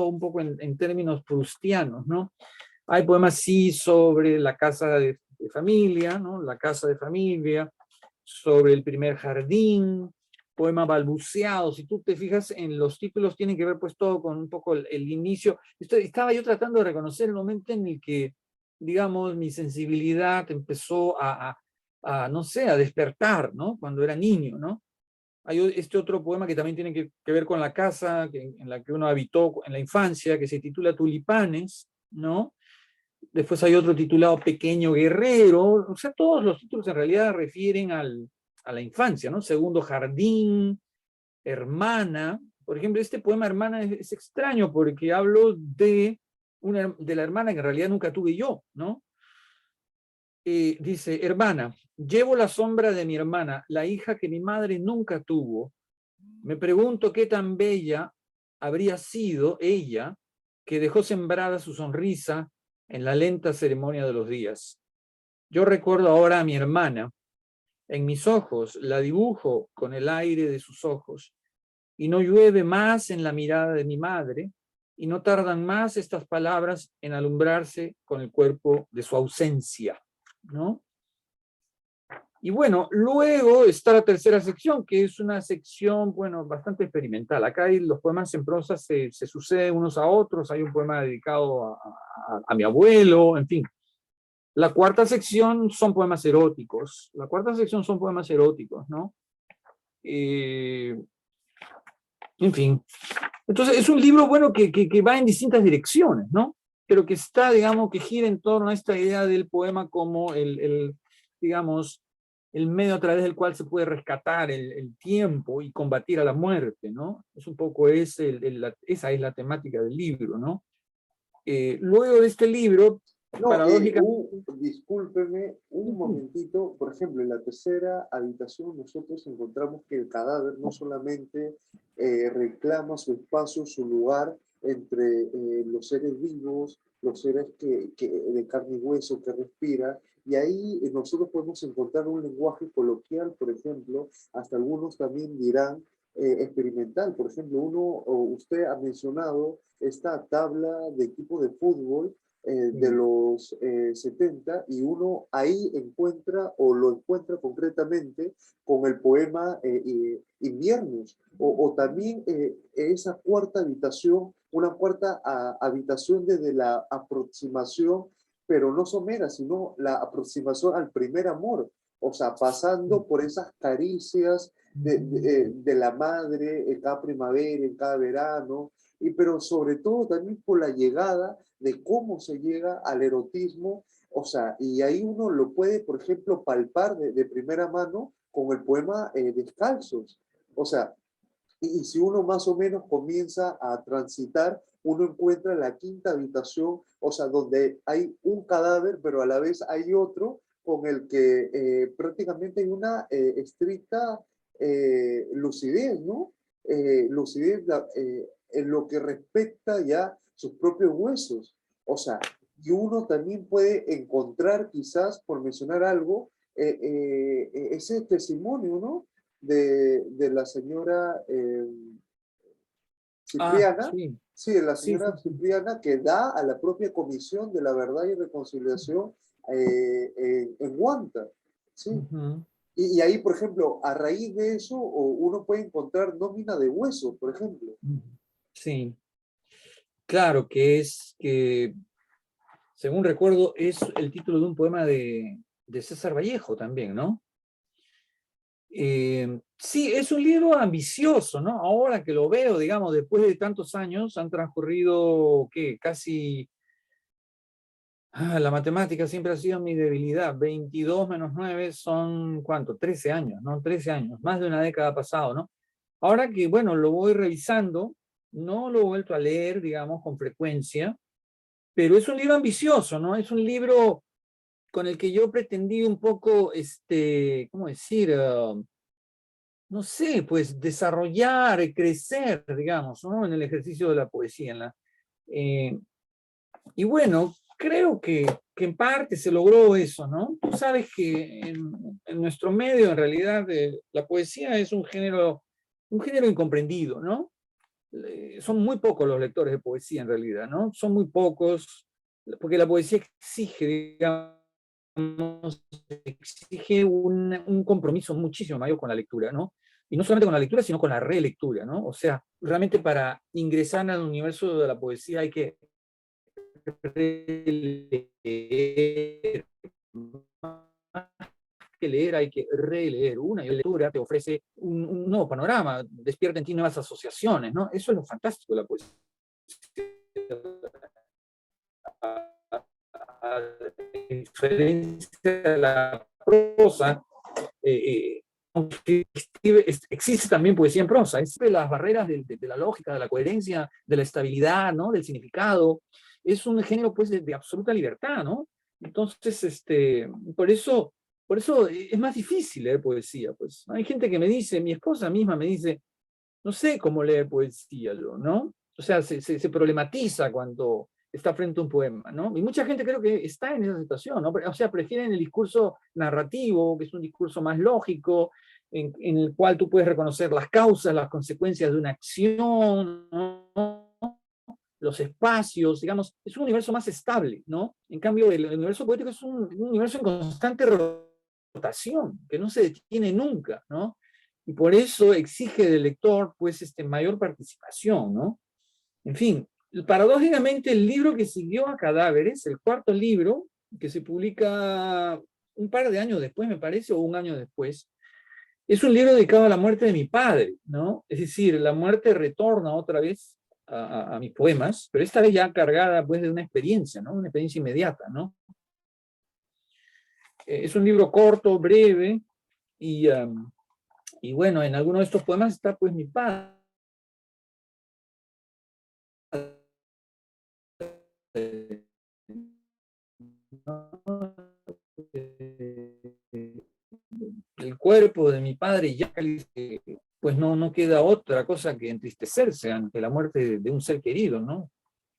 un poco en términos proustianos, ¿no? Hay poemas, sí, sobre la casa de familia, ¿no? La casa de familia, sobre el primer jardín, poema balbuceado. Si tú te fijas en los títulos, tienen que ver pues todo con un poco el inicio. Estaba yo tratando de reconocer el momento en el que, digamos, mi sensibilidad empezó no sé, a despertar, ¿no? Cuando era niño, ¿no? Hay este otro poema que también tiene que ver con la casa en la que uno habitó en la infancia, que se titula Tulipanes, ¿no? Después hay otro titulado Pequeño Guerrero. O sea, todos los títulos en realidad refieren a la infancia, ¿no? Segundo Jardín, Hermana, Por ejemplo, este poema Hermana es extraño porque hablo de la hermana que en realidad nunca tuve yo, ¿no? Dice, hermana, llevo la sombra de mi hermana, la hija que mi madre nunca tuvo. Me pregunto qué tan bella habría sido ella que dejó sembrada su sonrisa en la lenta ceremonia de los días. Yo recuerdo ahora a mi hermana, en mis ojos la dibujo con el aire de sus ojos, y no llueve más en la mirada de mi madre, y no tardan más estas palabras en alumbrarse con el cuerpo de su ausencia, ¿no? Y bueno, luego está la tercera sección, que es una sección, bueno, bastante experimental. Acá hay los poemas en prosa se suceden unos a otros, hay un poema dedicado a mi abuelo, en fin. La cuarta sección son poemas eróticos. La cuarta sección son poemas eróticos, ¿no? En fin. Entonces, es un libro, bueno, que va en distintas direcciones, ¿no? Pero que está, digamos, que gira en torno a esta idea del poema como digamos, el medio a través del cual se puede rescatar el tiempo y combatir a la muerte, ¿no? Es un poco esa es la temática del libro, ¿no? Luego de este libro, No, paradójicamente... discúlpeme un momentito. Por ejemplo, en la tercera habitación nosotros encontramos que el cadáver no solamente reclama su espacio, su lugar entre los seres vivos, los seres de carne y hueso que respira, y ahí nosotros podemos encontrar un lenguaje coloquial, por ejemplo, hasta algunos también dirán experimental. Por ejemplo, usted ha mencionado esta tabla de equipo de fútbol de los 70, y uno ahí encuentra o lo encuentra concretamente con el poema Inviernos, o también esa cuarta habitación, una cuarta habitación desde la aproximación, pero no somera, sino la aproximación al primer amor, o sea, pasando por esas caricias de la madre en cada primavera, en cada verano, pero sobre todo también por la llegada de cómo se llega al erotismo, o sea, y ahí uno lo puede, por ejemplo, palpar de primera mano con el poema Descalzos. O sea, y si uno más o menos comienza a transitar, uno encuentra la quinta habitación, o sea, donde hay un cadáver, pero a la vez hay otro con el que prácticamente hay una estricta lucidez, ¿no? Lucidez en lo que respecta ya sus propios huesos. O sea, y uno también puede encontrar, quizás, por mencionar algo, ese testimonio, ¿no? De la señora Cipriana, sí, sí, de la sí, señora sí, sí. Cipriana, que da a la propia Comisión de la Verdad y Reconciliación en Huanta, ¿sí? Ujú. Y ahí, por ejemplo, a raíz de eso, uno puede encontrar nómina de huesos, por ejemplo. Sí, claro que según recuerdo, es el título de un poema de César Vallejo también, ¿no? Sí, es un libro ambicioso, ¿no? Ahora que lo veo, digamos, después de tantos años, han transcurrido, ¿qué? Casi... la matemática siempre ha sido mi debilidad. 22 menos 9 son, ¿cuánto? 13 años, ¿no? 13 años, más de una década ha pasado, ¿no? Ahora que, bueno, lo voy revisando, no lo he vuelto a leer, digamos, con frecuencia, pero es un libro ambicioso, ¿no? Es un libro con el que yo pretendí un poco, ¿cómo decir? No sé, pues desarrollar, crecer, digamos, ¿no? En el ejercicio de la poesía. Eh, y bueno, creo que en parte se logró eso, ¿no? Tú sabes que en nuestro medio, en realidad, la poesía es un género incomprendido, ¿no? Son muy pocos los lectores de poesía, en realidad, ¿no? Son muy pocos, porque la poesía exige, digamos, exige un compromiso muchísimo mayor con la lectura, ¿no? Y no solamente con la lectura, sino con la relectura, ¿no? O sea, realmente para ingresar al universo de la poesía hay que releer, más que leer, hay que releer. Una y otra lectura te ofrece un nuevo panorama, despierta en ti nuevas asociaciones, ¿no? Eso es lo fantástico de la poesía. A diferencia de la prosa, existe también poesía en prosa, es las barreras de la lógica, de la coherencia, de la estabilidad, ¿no? Del significado. Es un género pues de absoluta libertad, ¿no? Entonces, por eso es más difícil leer poesía. Pues hay gente que me dice, mi esposa misma me dice, no sé cómo leer poesía yo, ¿no? O sea, se problematiza cuando está frente a un poema, ¿no? Y mucha gente creo que está en esa situación, ¿no? O sea, prefieren el discurso narrativo, que es un discurso más lógico, en el cual tú puedes reconocer las causas, las consecuencias de una acción, ¿no? Los espacios, digamos, es un universo más estable, ¿no? En cambio, el universo poético es un universo en constante rotación, que no se detiene nunca, ¿no? Y por eso exige del lector, pues, mayor participación, ¿no? En fin, paradójicamente el libro que siguió a Cadáveres, el cuarto libro, que se publica un par de años después, me parece, o un año después, es un libro dedicado a la muerte de mi padre, ¿no? Es decir, la muerte retorna otra vez a mis poemas, pero esta vez ya cargada, pues, de una experiencia, ¿no? Una experiencia inmediata, ¿no? Es un libro corto, breve, y, y bueno, en alguno de estos poemas está, pues, mi padre, el cuerpo de mi padre ya, pues no queda otra cosa que entristecerse ante la muerte de un ser querido, ¿no?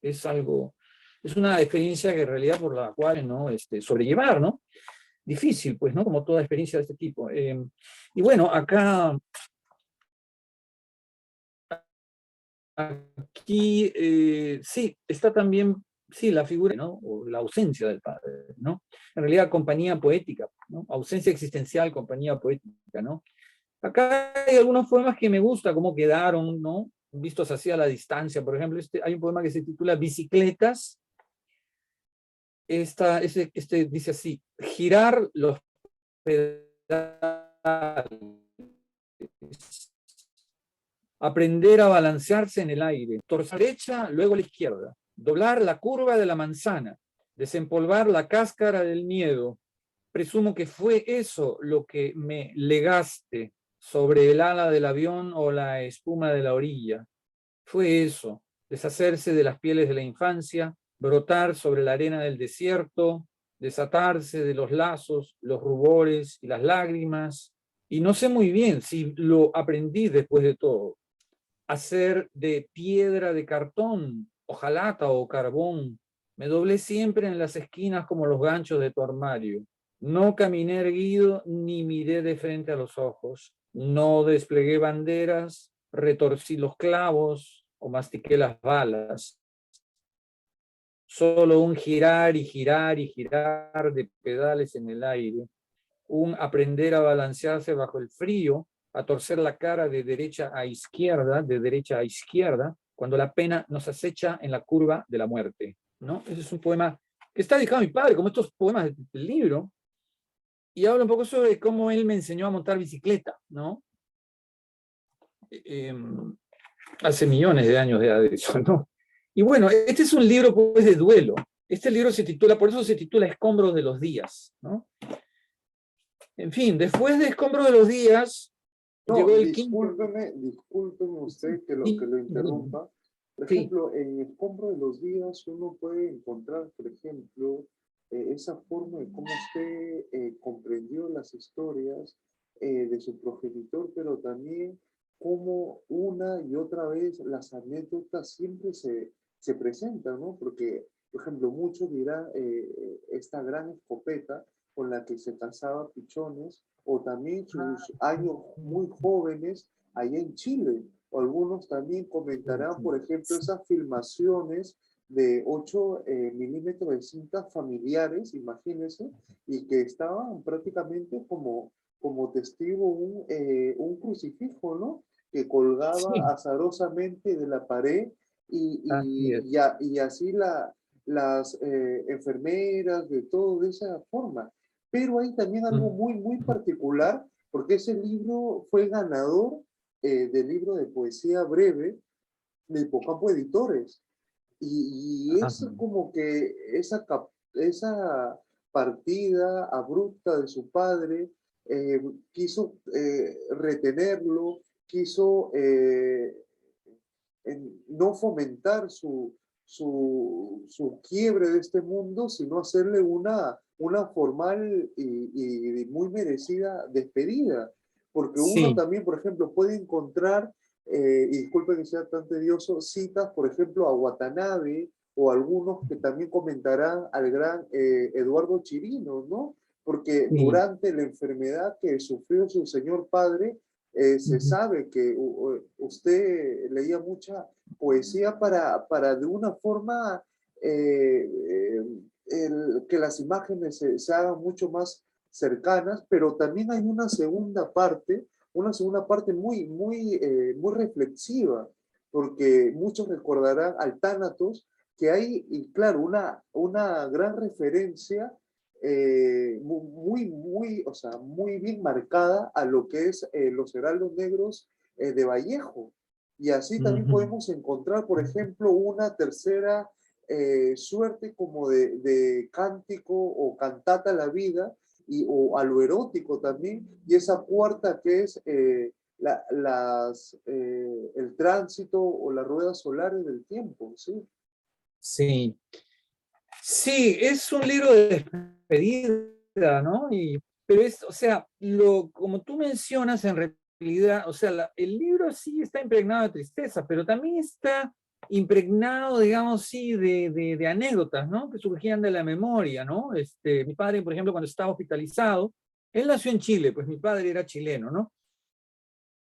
Es algo, es una experiencia que en realidad por la cual, ¿no? Sobrellevar, ¿no? Difícil, pues, ¿no? Como toda experiencia de este tipo. Y bueno, aquí sí, está también, sí, la figura, ¿no? O la ausencia del padre, ¿no? En realidad, compañía poética, ¿no? Ausencia existencial, compañía poética, ¿no? Acá hay algunos poemas que me gusta, cómo quedaron, ¿no? Vistos así a la distancia. Por ejemplo, hay un poema que se titula Bicicletas. Dice así: girar los pedales, aprender a balancearse en el aire, torcer a la derecha, luego a la izquierda, doblar la curva de la manzana, desempolvar la cáscara del miedo. Presumo que fue eso lo que me legaste sobre el ala del avión o la espuma de la orilla. Fue eso, deshacerse de las pieles de la infancia, brotar sobre la arena del desierto, desatarse de los lazos, los rubores y las lágrimas. Y no sé muy bien si lo aprendí después de todo. Hacer de piedra de cartón, hojalata o carbón. Me doblé siempre en las esquinas como los ganchos de tu armario. No caminé erguido ni miré de frente a los ojos. No desplegué banderas, retorcí los clavos o mastiqué las balas. Solo un girar y girar y girar de pedales en el aire. Un aprender a balancearse bajo el frío, a torcer la cara de derecha a izquierda, cuando la pena nos acecha en la curva de la muerte, ¿no? Ese es un poema que está dedicado a mi padre, como estos poemas del libro, y habla un poco sobre cómo él me enseñó a montar bicicleta, ¿no? Eh, Hace millones de años de eso, ¿no? Y bueno, este es un libro, pues, de duelo. Este libro se titula, por eso se titula Escombros de los días, ¿no? En fin, después de Escombros de los días, llegó No, el quinto. discúlpeme usted que Sí, lo interrumpa. Por sí. ejemplo, en Escombro de los Días uno puede encontrar, por ejemplo, esa forma de cómo usted comprendió las historias de su progenitor, pero también cómo una y otra vez las anécdotas siempre se presentan, ¿no? Porque, por ejemplo, muchos dirán esta gran escopeta con la que se cazaba pichones, o también sus años muy jóvenes allá en Chile. O algunos también comentarán, por ejemplo, esas filmaciones de 8 milímetros de cintas familiares, imagínense, y que estaban prácticamente como testigo un crucifijo, ¿no? Que colgaba Sí, azarosamente de la pared así es. y así las enfermeras, de todo de esa forma. Pero hay también algo muy particular, porque ese libro fue ganador del libro de poesía breve de Hipocampo Editores. Y Ajá. es como que esa partida abrupta de su padre quiso retenerlo, quiso no fomentar su quiebre de este mundo, sino hacerle una formal y muy merecida despedida. Porque uno Sí. también, por ejemplo, puede encontrar, y disculpe que sea tan tedioso, citas, por ejemplo, a Watanabe o algunos que también comentarán al gran Eduardo Chirino, ¿no? Porque Sí. durante la enfermedad que sufrió su señor padre, se Ujú. sabe que usted leía mucha poesía para de una forma eh, que las imágenes se hagan mucho más cercanas, pero también hay una segunda parte muy reflexiva, porque muchos recordarán al Tánatos, que hay, y claro, una gran referencia o sea, muy bien marcada a lo que es los Heraldos Negros de Vallejo. Y así también Ujú. podemos encontrar, por ejemplo, una tercera suerte como de cántico o cantata a la vida o a lo erótico también, y esa cuarta que es el tránsito o las ruedas solares del tiempo, ¿sí? Sí. Sí, es un libro de despedida, ¿no? Pero es, o sea, como tú mencionas, en realidad, o sea, el libro sí está impregnado de tristeza, pero también está impregnado, digamos, sí, de anécdotas, ¿no? Que surgían de la memoria, ¿no? Mi padre, por ejemplo, cuando estaba hospitalizado, él nació en Chile, pues mi padre era chileno, ¿no?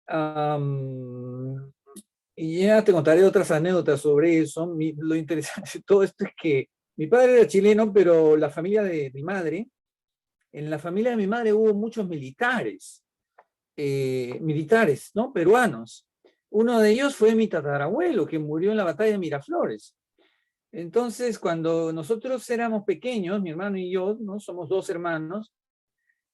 Am, y ya te contaré otras anécdotas sobre eso. Lo interesante de todo esto es que mi padre era chileno, pero la familia de mi madre, en la familia de mi madre hubo muchos militares, ¿no? Peruanos. Uno de ellos fue mi tatarabuelo, que murió en la batalla de Miraflores. Entonces, cuando nosotros éramos pequeños, mi hermano y yo, ¿no? Somos dos hermanos,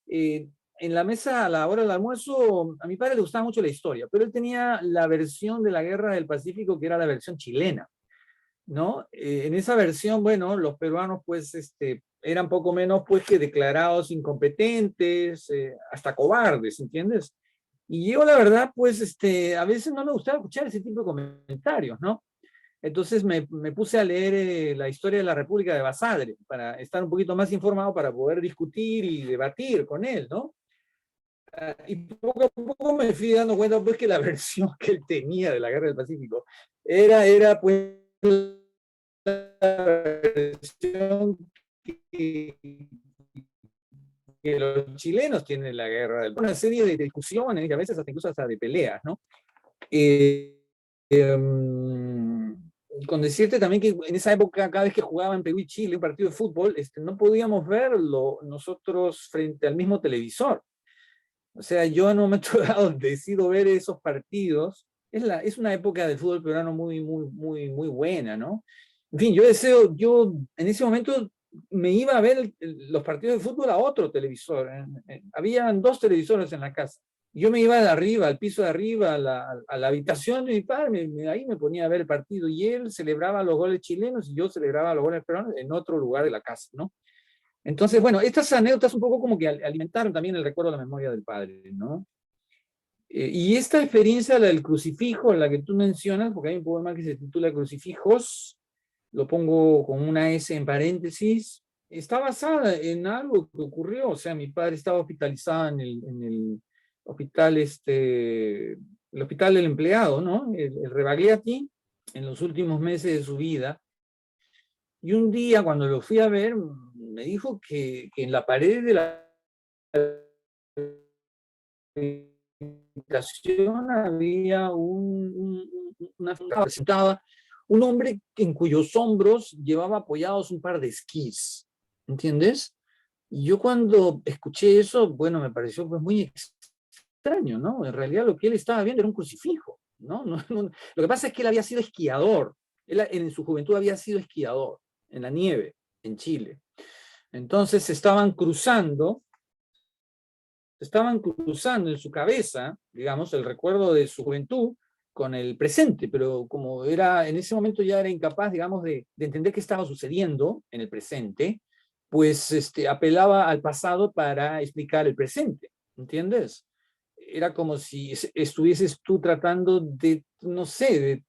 en la mesa a la hora del almuerzo, a mi padre le gustaba mucho la historia, pero él tenía la versión de la Guerra del Pacífico, que era la versión chilena, ¿no? En esa versión, bueno, los peruanos pues eran poco menos pues que declarados incompetentes, hasta cobardes, ¿entiendes? Y yo la verdad pues a veces no me gustaba escuchar ese tipo de comentarios, ¿no? Entonces me puse a leer la historia de la República de Basadre para estar un poquito más informado para poder discutir y debatir con él, ¿no? Y poco a poco me fui dando cuenta pues que la versión que él tenía de la Guerra del Pacífico era pues la versión que, que los chilenos tienen en la guerra del Pacífico. Una serie de discusiones y a veces hasta incluso hasta de peleas, ¿no? Eh, con decirte también que en esa época, cada vez que jugaban Perú y Chile un partido de fútbol, no podíamos verlo nosotros frente al mismo televisor. O sea, yo en un momento dado decido ver esos partidos. Es una época del fútbol peruano muy buena, ¿no? En fin, yo en ese momento me iba a ver los partidos de fútbol a otro televisor. Habían dos televisores en la casa. Yo me iba de arriba, al piso de arriba, a la habitación de mi padre, ahí me ponía a ver el partido y él celebraba los goles chilenos y yo celebraba los goles peruanos en otro lugar de la casa, ¿no? Entonces, bueno, estas anécdotas un poco como que alimentaron también el recuerdo de la memoria del padre, ¿no? Y esta experiencia, la del crucifijo, la que tú mencionas, porque hay un poema que se titula Crucifijos, lo pongo con una S en paréntesis, está basada en algo que ocurrió. O sea, mi padre estaba hospitalizado en el hospital, el hospital del empleado, ¿no? El Rebagliati, en los últimos meses de su vida. Y un día, cuando lo fui a ver, me dijo que en la pared de la habitación había una figura que representaba un hombre en cuyos hombros llevaba apoyados un par de esquís, ¿entiendes? Y yo cuando escuché eso, bueno, me pareció pues muy extraño, ¿no? En realidad lo que él estaba viendo era un crucifijo, ¿no? Lo que pasa es que él había sido esquiador, él en su juventud había sido esquiador en la nieve, en Chile. Entonces estaban cruzando en su cabeza, digamos, el recuerdo de su juventud con el presente, pero como era en ese momento ya era incapaz, digamos, de entender qué estaba sucediendo en el presente, pues apelaba al pasado para explicar el presente. ¿entiendes? Era como si estuvieses tú tratando de, no sé, de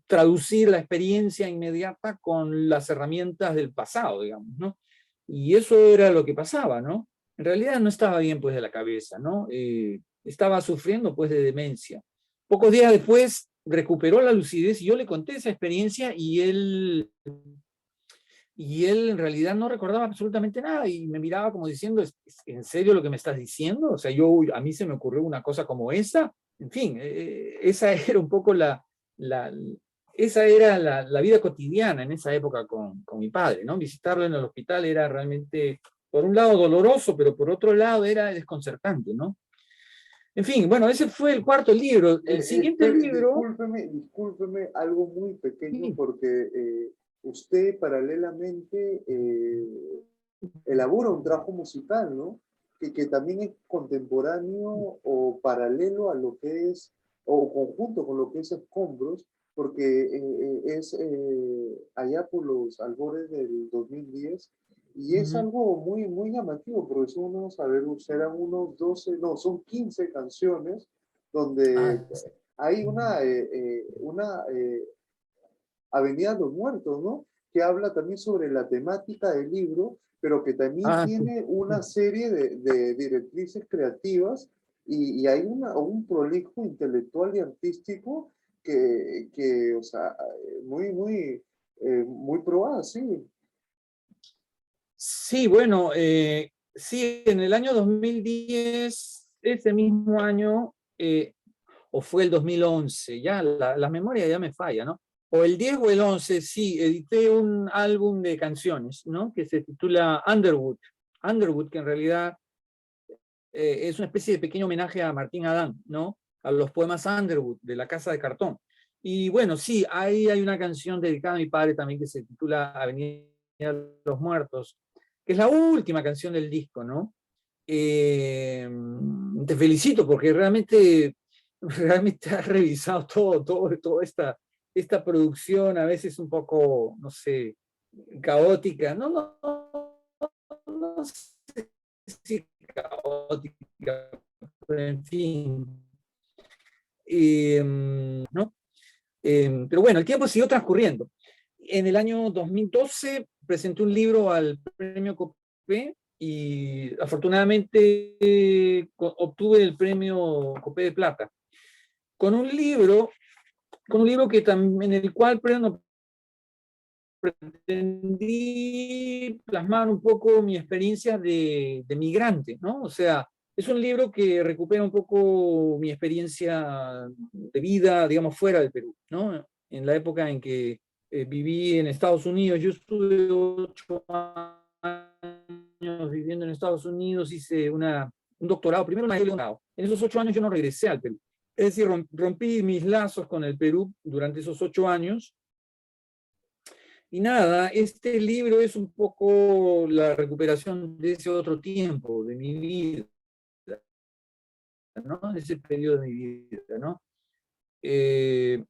traducir la experiencia inmediata con las herramientas del pasado, digamos, ¿no? Y eso era lo que pasaba, ¿no? En realidad no estaba bien, pues, de la cabeza, ¿no? Estaba sufriendo, pues, de demencia. Pocos días después recuperó la lucidez y yo le conté esa experiencia y él en realidad no recordaba absolutamente nada y me miraba como diciendo, ¿es en serio lo que me estás diciendo? O sea, a mí se me ocurrió una cosa como esa. En fin, esa era un poco la, esa era la vida cotidiana en esa época con mi padre, ¿no? Visitarlo en el hospital era realmente, por un lado, doloroso, pero por otro lado era desconcertante, ¿no? En fin, bueno, ese fue el cuarto libro. El siguiente libro... Discúlpeme algo muy pequeño Sí. porque usted paralelamente elabora un trabajo musical, ¿no? Que también es contemporáneo o paralelo a lo que es, o conjunto con lo que es Escombros, porque es allá por los albores del 2010 y es Ujú. algo muy, muy llamativo, porque son unos, a ver, serán unos 12 no, son 15 canciones Ah, donde hay ujú. una Avenida de los Muertos, ¿no? Que habla también sobre la temática del libro, pero que también Ah, sí. tiene una serie de directrices creativas y hay un prolijo intelectual y artístico o sea, muy probada, sí. Sí, bueno, sí, en el año 2010, ese mismo año, o fue el 2011, ya la memoria ya me falla, ¿no? O el 10 o el 11, sí, edité un álbum de canciones, ¿no? Que se titula Underwood. Underwood, que en realidad es una especie de pequeño homenaje a Martín Adán, ¿no? A los poemas Underwood, de La Casa de Cartón. Y bueno, sí, ahí hay una canción dedicada a mi padre también que se titula Avenida de los Muertos, que es la última canción del disco, ¿no? Te felicito porque realmente has revisado toda esta producción, a veces un poco, no sé, caótica. No sé si caótica, pero en fin. ¿No? Pero bueno, el tiempo siguió transcurriendo. En el año 2012 presenté un libro al premio Copé y afortunadamente obtuve el premio Copé de Plata con un libro, que también, en el cual pretendí plasmar un poco mi experiencia de migrante, ¿no? O sea, es un libro que recupera un poco mi experiencia de vida, digamos, fuera del Perú, ¿no? En la época en que viví en Estados Unidos, yo estuve 8 años viviendo en Estados Unidos, hice un doctorado, primero un doctorado. En esos 8 años yo no regresé al Perú. Es decir, rompí mis lazos con el Perú durante esos 8 años. Y nada, este libro es un poco la recuperación de ese otro tiempo de mi vida, ¿no? De ese periodo de mi vida, ¿no? Eh,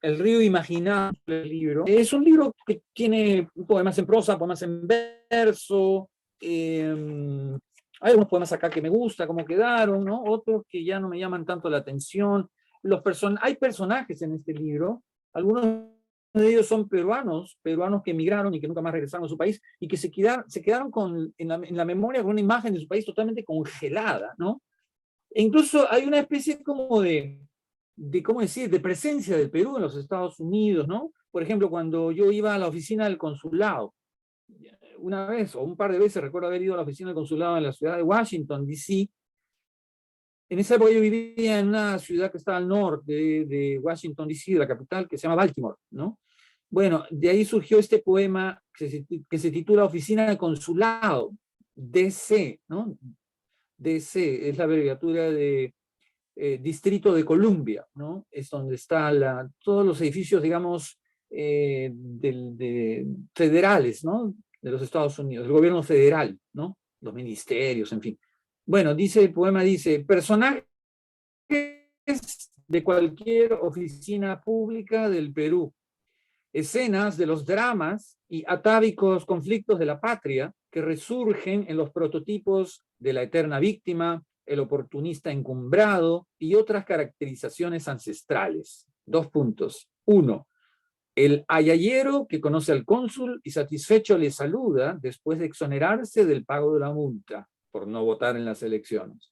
El río imaginado, el libro, es un libro que tiene poemas en prosa, poemas en verso, hay algunos poemas acá que me gusta, cómo quedaron, ¿no? Otros que ya no me llaman tanto la atención. Hay personajes en este libro, algunos de ellos son peruanos que emigraron y que nunca más regresaron a su país y que se quedaron en la memoria con una imagen de su país totalmente congelada, ¿no? E incluso hay una especie como ¿cómo decir?, de presencia del Perú en los Estados Unidos, ¿no? Por ejemplo, cuando yo iba a la oficina del consulado, una vez o un par de veces recuerdo haber ido a la oficina del consulado en la ciudad de Washington, D.C. En esa época yo vivía en una ciudad que estaba al norte de Washington, D.C., de la capital, que se llama Baltimore, ¿no? Bueno, de ahí surgió este poema que se titula Oficina del Consulado, DC, ¿no? DC es la abreviatura de Distrito de Columbia, ¿no? Es donde están todos los edificios, digamos, federales, ¿no? De los Estados Unidos, el gobierno federal, ¿no? Los ministerios, en fin. Bueno, el poema dice, personajes de cualquier oficina pública del Perú, escenas de los dramas y atávicos conflictos de la patria que resurgen en los prototipos de la eterna víctima, el oportunista encumbrado y otras caracterizaciones ancestrales. 2 puntos. 1. El ayayero que conoce al cónsul y satisfecho le saluda después de exonerarse del pago de la multa por no votar en las elecciones.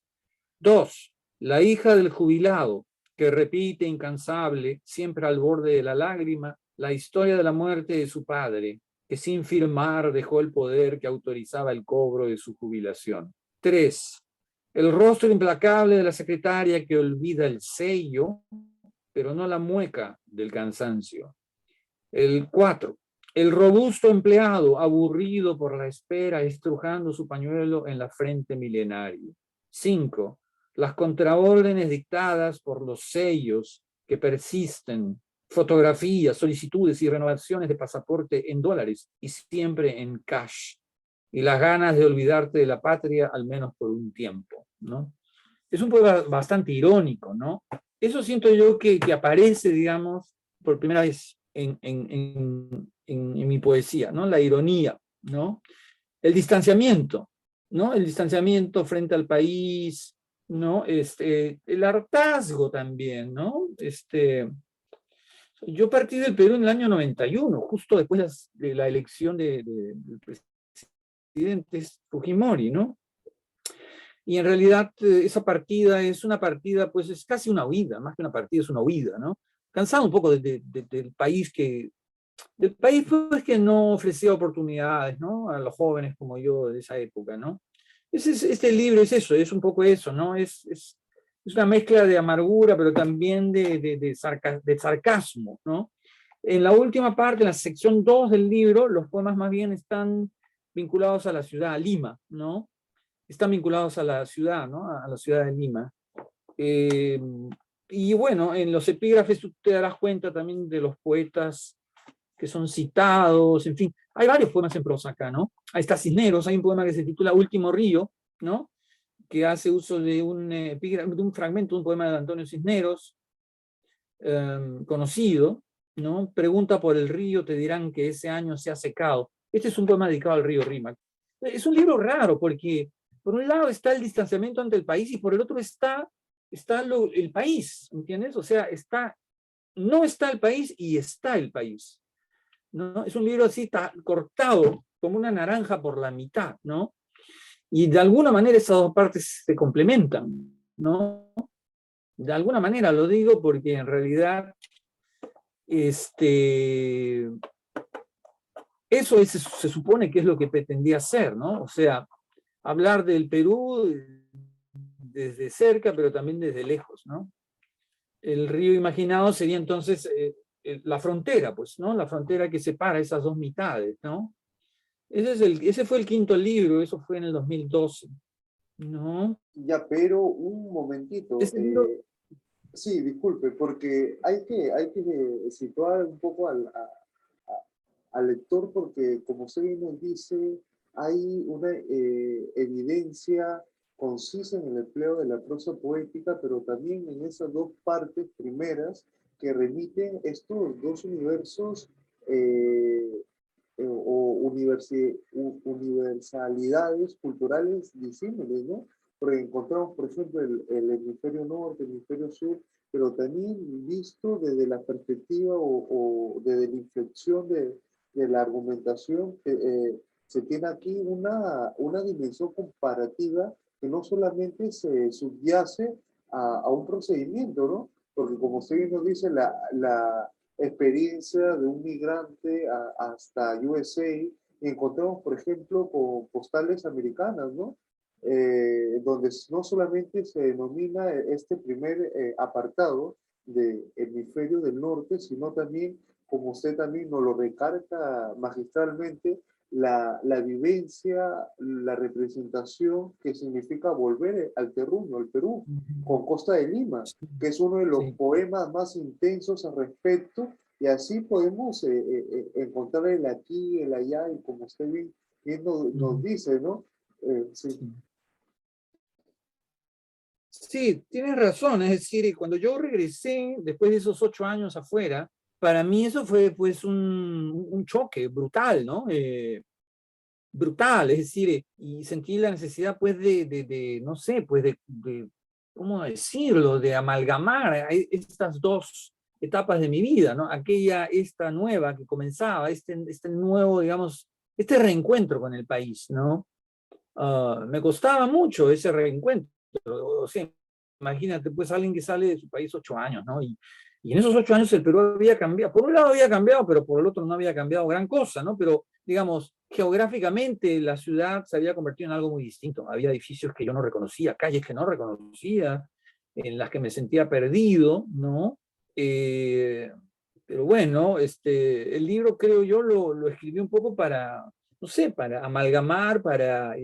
2. La hija del jubilado que repite incansable, siempre al borde de la lágrima, la historia de la muerte de su padre, que sin firmar dejó el poder que autorizaba el cobro de su jubilación. 3. El rostro implacable de la secretaria que olvida el sello, pero no la mueca del cansancio. El 4. El robusto empleado, aburrido por la espera, estrujando su pañuelo en la frente milenario. 5. Las contraórdenes dictadas por los sellos que persisten, fotografías, solicitudes y renovaciones de pasaporte en dólares y siempre en cash. Y las ganas de olvidarte de la patria, al menos por un tiempo, ¿no? Es un poema bastante irónico, ¿no? Eso siento yo que aparece, digamos, por primera vez en mi poesía, ¿no? La ironía, ¿no? El distanciamiento, ¿no? El distanciamiento frente al país, ¿no? El hartazgo también, ¿no? Yo partí del Perú en el año 91, justo después de la elección del presidente Fujimori, ¿no? Y en realidad esa partida es una partida, pues es casi una huida, más que una partida es una huida, ¿no? Cansado un poco del país pues, que no ofrecía oportunidades, ¿no? A los jóvenes como yo de esa época, ¿no? Este libro es eso, es un poco eso, ¿no? Es una mezcla de amargura, pero también de sarcasmo, ¿no? En la última parte, en la sección 2 del libro, los poemas más bien están vinculados a la ciudad, a Lima, ¿no? Están vinculados a la ciudad, ¿no? A la ciudad de Lima. Y bueno, en los epígrafes tú te darás cuenta también de los poetas que son citados, en fin. Hay varios poemas en prosa acá, ¿no? Ahí está Cisneros, hay un poema que se titula Último Río, ¿no? Que hace uso de un fragmento de un poema de Antonio Cisneros, conocido, ¿no? Pregunta por el río, te dirán que ese año se ha secado. Este es un poema dedicado al río Rímac. Es un libro raro porque por un lado está el distanciamiento ante el país y por el otro está el país, ¿entiendes? O sea, no está el país y está el país, ¿no? Es un libro así cortado como una naranja por la mitad, ¿no? Y de alguna manera esas dos partes se complementan, ¿no? De alguna manera lo digo porque en realidad eso se supone que es lo que pretendía hacer, ¿no? O sea, hablar del Perú desde cerca, pero también desde lejos, ¿no? El río imaginado sería entonces la frontera, pues, ¿no? La frontera que separa esas dos mitades, ¿no? Ese fue el quinto libro, eso fue en el 2012, ¿no? Ya, pero un momentito. Ese libro, Sí, disculpe, porque hay que situar un poco al lector, porque como usted bien nos dice, hay una evidencia concisa en el empleo de la prosa poética, pero también en esas dos partes primeras que remiten estos dos universos universalidades culturales disímiles, ¿no? Porque encontramos, por ejemplo, el hemisferio norte, el hemisferio sur, pero también visto desde la perspectiva o desde la inflexión de la argumentación, se tiene aquí una dimensión comparativa que no solamente se subyace a un procedimiento, ¿no? Porque como usted nos dice, la experiencia de un migrante hasta USA, y encontramos, por ejemplo, con postales americanas, ¿no? Donde no solamente se denomina este primer apartado del hemisferio del norte, sino también, como usted también nos lo recarga magistralmente, la vivencia, la representación que significa volver al terruño, al Perú, con Costa de Lima, que es uno de los sí. poemas más intensos al respecto, y así podemos encontrar el aquí, el allá, y como usted bien nos dice, ¿no? Sí. Sí, tienes razón, es decir, cuando yo regresé, después de esos 8 años afuera, para mí eso fue pues un choque brutal, ¿no? brutal, es decir, y sentí la necesidad, pues, no sé, pues, ¿cómo decirlo?, de amalgamar estas dos etapas de mi vida, ¿no? Esta nueva que comenzaba, este nuevo, digamos, este reencuentro con el país, ¿no? Me costaba mucho ese reencuentro, o sea, imagínate, pues, alguien que sale de su país 8 años, ¿no? Y en esos 8 años el Perú había cambiado, por un lado había cambiado, pero por el otro no había cambiado gran cosa, ¿no? Pero, digamos, geográficamente la ciudad se había convertido en algo muy distinto. Había edificios que yo no reconocía, calles que no reconocía, en las que me sentía perdido, ¿no? Eh, pero bueno, el libro, creo yo, lo escribí un poco para, no sé, para amalgamar, para,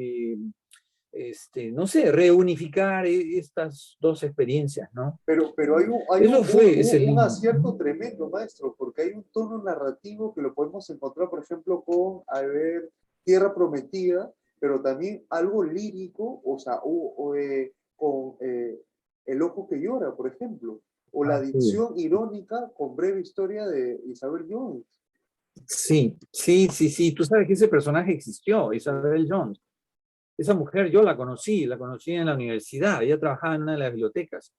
no sé, reunificar estas dos experiencias, ¿no? Pero hay Eso fue ese un libro. acierto tremendo, maestro, porque hay un tono narrativo que lo podemos encontrar, por ejemplo, con, a ver, Tierra Prometida, pero también algo lírico, o sea, con El Ojo que Llora, por ejemplo, o la Sí, dicción irónica con Breve Historia de Isabel Jones. sí, sí, sí, sí. Tú sabes que ese personaje existió, Isabel Jones. Esa mujer yo la conocí en la universidad, ella trabajaba en una de las bibliotecas.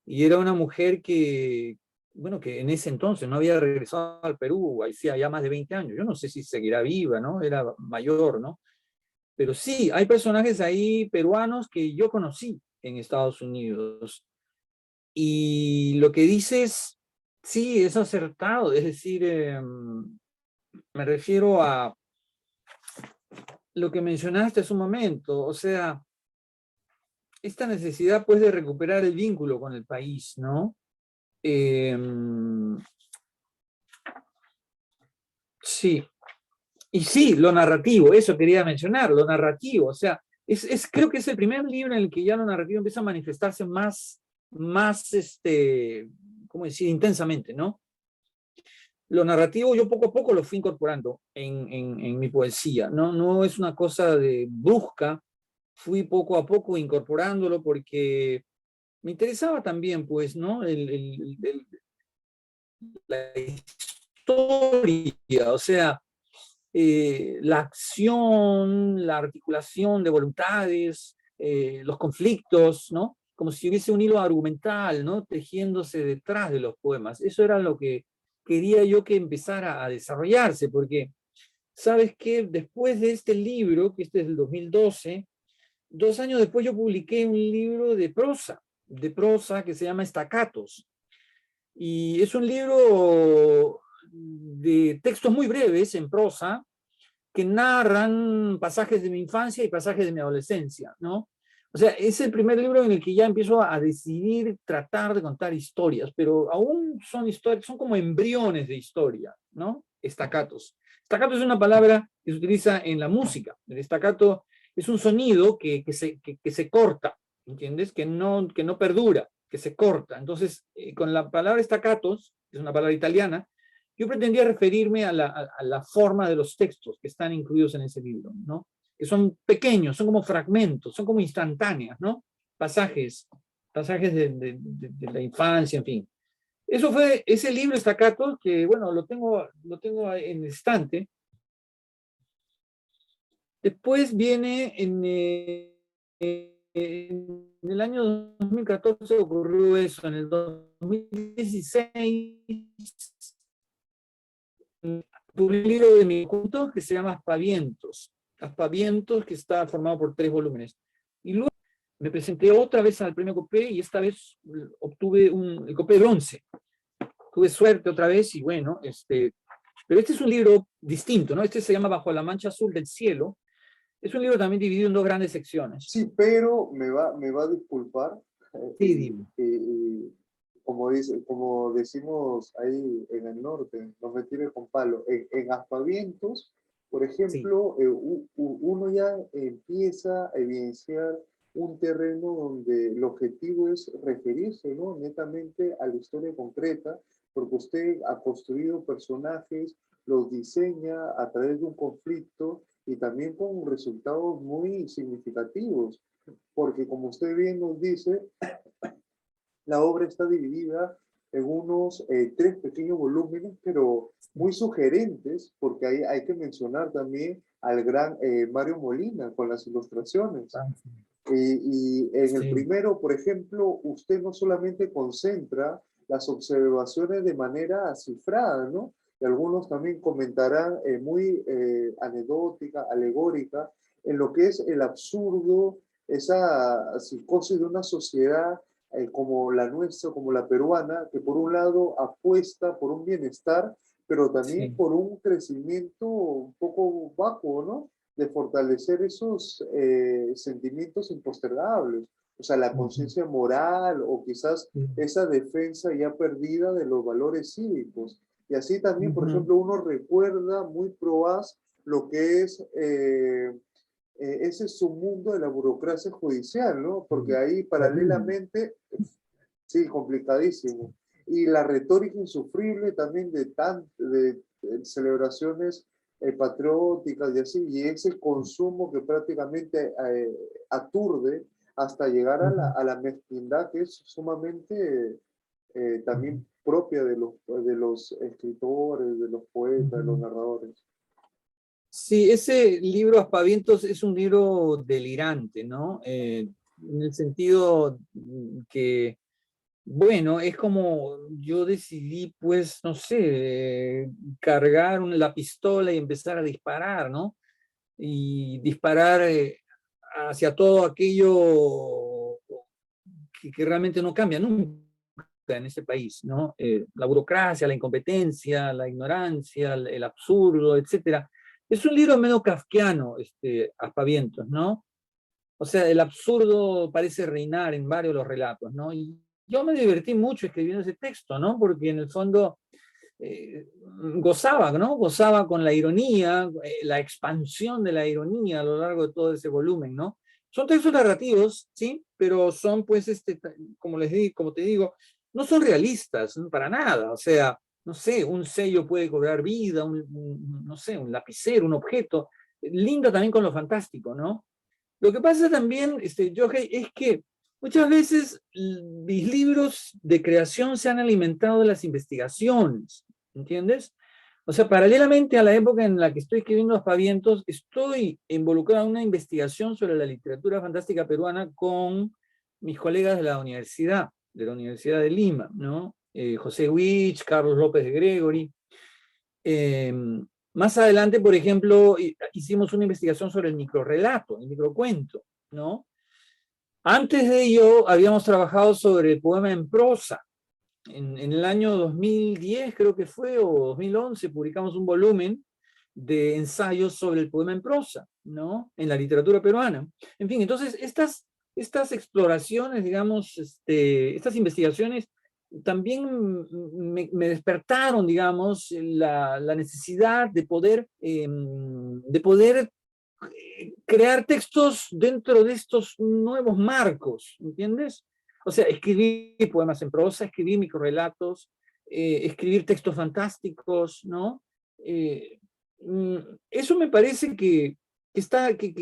Y era una mujer que, bueno, que en ese entonces no había regresado al Perú, hacía ya más de 20 años. Yo no sé si seguirá viva, ¿no? Era mayor, ¿no? Pero sí, hay personajes ahí peruanos que yo conocí en Estados Unidos. Y lo que dices, sí, es acertado. Es decir, me refiero a lo que mencionaste hace un momento. O sea, esta necesidad, pues, de recuperar el vínculo con el país, ¿no? Eh, sí, y sí, lo narrativo, eso quería mencionar, lo narrativo, o sea, creo que es el primer libro en el que ya lo narrativo empieza a manifestarse más, ¿cómo decir?, intensamente, ¿no? Lo narrativo yo poco a poco lo fui incorporando en mi poesía, ¿no? No es una cosa de brusca, fui poco a poco incorporándolo porque me interesaba también, pues, ¿no? La historia, o sea, la acción, la articulación de voluntades, los conflictos, ¿no? Como si hubiese un hilo argumental, ¿no? Tejiéndose detrás de los poemas. Eso era lo que quería yo que empezara a desarrollarse, porque, ¿sabes qué? Después de este libro, que este es del 2012, 2 años después yo publiqué un libro de prosa que se llama Estacatos. Y es un libro de textos muy breves en prosa, que narran pasajes de mi infancia y pasajes de mi adolescencia, ¿no? O sea, es el primer libro en el que ya empiezo a decidir tratar de contar historias, pero aún son historias, son como embriones de historia, ¿no? Estacatos. Estacato es una palabra que se utiliza en la música. El estacato es un sonido que se corta, ¿entiendes? Que no perdura, que se corta. Entonces, con la palabra estacatos, que es una palabra italiana, yo pretendía referirme a la forma de los textos que están incluidos en ese libro, ¿no? Que son pequeños, son como fragmentos, son como instantáneas, ¿no? Pasajes, pasajes de la infancia, en fin. Eso fue ese libro Estacato, que bueno, lo tengo en el estante. Después viene en el año 2014 ocurrió eso, en el 2016 publiqué un libro de mi cuento que se llama Aspavientos. Aspavientos, que está formado por 3 volúmenes. Y luego me presenté otra vez al premio Copé y esta vez obtuve el Copé de bronce. Tuve suerte otra vez y bueno, pero este es un libro distinto, ¿no? Este se llama Bajo la mancha azul del cielo. Es un libro también dividido en 2 grandes secciones. Sí, pero me va a disculpar. Sí, dime. Como como decimos ahí en el norte, no me tire con palo. En Aspavientos, por Sí. ejemplo, uno ya empieza a evidenciar un terreno donde el objetivo es referirse, ¿no?, netamente a la historia concreta, porque usted ha construido personajes, los diseña a través de un conflicto y también con resultados muy significativos, porque como usted bien nos dice, la obra está dividida en unos 3 pequeños volúmenes, pero muy sugerentes, porque hay que mencionar también al gran Mario Molina con las ilustraciones. Ah, Y en el sí, primero, por ejemplo, usted no solamente concentra las observaciones de manera cifrada, ¿no? Y algunos también comentarán muy anecdótica, alegórica, en lo que es el absurdo, esa psicosis de una sociedad como la nuestra, como la peruana, que por un lado apuesta por un bienestar, pero también sí. por un crecimiento un poco bajo, ¿no? De fortalecer esos sentimientos impostergables, o sea, la Ujú, conciencia moral o quizás sí, esa defensa ya perdida de los valores cívicos. Y así también, por ujú, ejemplo, uno recuerda muy probaz lo que es ese submundo de la burocracia judicial, ¿no? Porque sí. ahí Terrible. paralelamente, sí, complicadísimo. Y la retórica insufrible también de celebraciones patrióticas y así, y ese consumo que prácticamente aturde hasta llegar Ujú, a la mezquindad que es sumamente ujú, también propia de los escritores, de los poetas, de los ujú. narradores. Sí, ese libro Aspavientos es un libro delirante, ¿no? En el sentido que, bueno, es como yo decidí, pues, no sé, cargar la pistola y empezar a disparar, ¿no? Y disparar hacia todo aquello que realmente no cambia nunca en ese país, ¿no? La burocracia, la incompetencia, la ignorancia, el absurdo, etcétera. Es un libro medio kafkiano, Aspavientos, ¿no? O sea, el absurdo parece reinar en varios de los relatos, ¿no? Y yo me divertí mucho escribiendo ese texto, ¿no? Porque en el fondo eh, gozaba, ¿no? Gozaba con la ironía, la expansión de la ironía a lo largo de todo ese volumen, ¿no? Son textos narrativos, sí, pero son, pues, como les digo, como te digo, no son realistas, ¿no? Para nada. O sea, no sé, un sello puede cobrar vida, no sé, un lapicero, un objeto. Lindo también con lo fantástico, ¿no? Lo que pasa también, Yohei, es que muchas veces mis libros de creación se han alimentado de las investigaciones, ¿entiendes? O sea, paralelamente a la época en la que estoy escribiendo Aspavientos, estoy involucrado en una investigación sobre la literatura fantástica peruana con mis colegas de la Universidad de Lima, ¿no? José Wich, Carlos López de Gregory. Eh, Más adelante, por ejemplo, hicimos una investigación sobre el microrrelato, el microcuento, ¿no? Antes de ello, habíamos trabajado sobre el poema en prosa. En el año 2010, creo que fue, o 2011, publicamos un volumen de ensayos sobre el poema en prosa, ¿no? En la literatura peruana. En fin, entonces, estas exploraciones, digamos, estas investigaciones también me despertaron, digamos, la necesidad de poder crear textos dentro de estos nuevos marcos, ¿entiendes? O sea, escribir poemas en prosa, escribir microrelatos, escribir textos fantásticos, ¿no? Eh, mm, Eso me parece que está, que-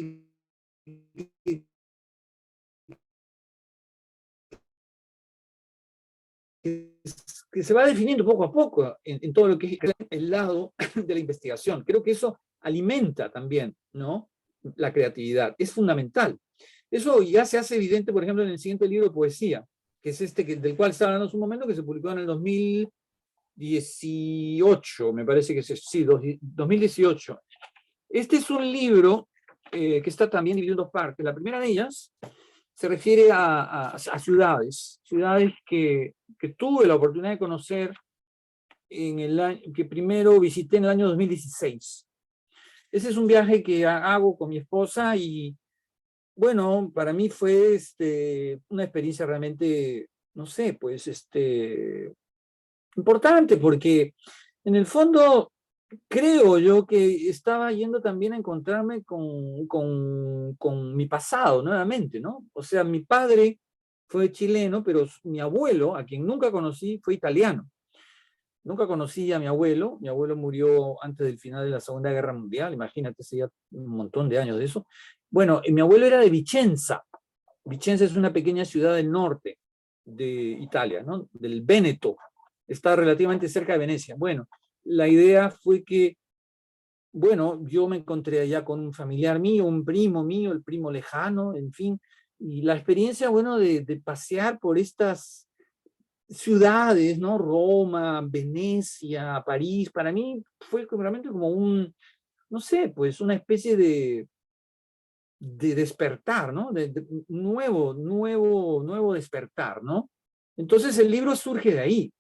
que se va definiendo poco a poco en todo lo que es el lado de la investigación. Creo que eso alimenta también, ¿no? La creatividad. Es fundamental. Eso ya se hace evidente, por ejemplo, en el siguiente libro de poesía, que es del cual estaba hablando hace un momento, que se publicó en el 2018, me parece que es, sí, 2018. Este es un libro que está también dividido en dos partes. La primera de ellas se refiere a ciudades, ciudades que tuve la oportunidad de conocer en el año, que primero visité en el año 2016. Ese es un viaje que hago con mi esposa y bueno, para mí fue una experiencia realmente, no sé, pues importante porque en el fondo creo yo que estaba yendo también a encontrarme con mi pasado nuevamente, ¿no? O sea, mi padre fue chileno, pero mi abuelo, a quien nunca conocí, fue italiano. Nunca conocí a mi abuelo murió antes del final de la Segunda Guerra Mundial, imagínate, hace ya un montón de años de eso. Bueno, mi abuelo era de Vicenza. Vicenza es una pequeña ciudad del norte de Italia, ¿no? Del Véneto. Está relativamente cerca de Venecia. Bueno, la idea fue que bueno, yo me encontré allá con un familiar mío, un primo mío, el primo lejano, en fin, y la experiencia, bueno, de pasear por estas ciudades, ¿no? Roma, Venecia, París, para mí fue realmente como un, no sé, pues una especie de despertar, ¿no? De nuevo despertar, ¿no? Entonces el libro surge de ahí.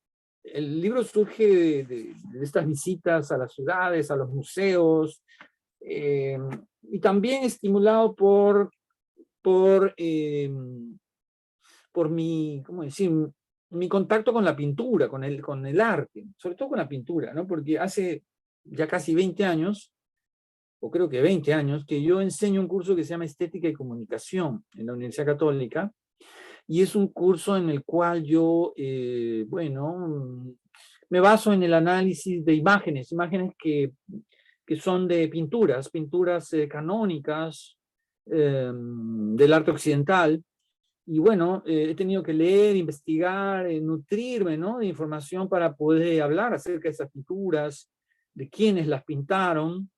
El libro surge de estas visitas a las ciudades, a los museos, eh, y también estimulado por, eh, por mi, ¿cómo decir? Mi contacto con la pintura, con el arte, sobre todo con la pintura, ¿no? Porque hace ya casi 20 años, o creo que 20 años, que yo enseño un curso que se llama Estética y Comunicación en la Universidad Católica, y es un curso en el cual yo, bueno, me baso en el análisis de imágenes, imágenes que son de pinturas, pinturas canónicas del arte occidental. Y bueno, he tenido que leer, investigar, nutrirme, ¿no? De información para poder hablar acerca de esas pinturas, de quiénes las pintaron,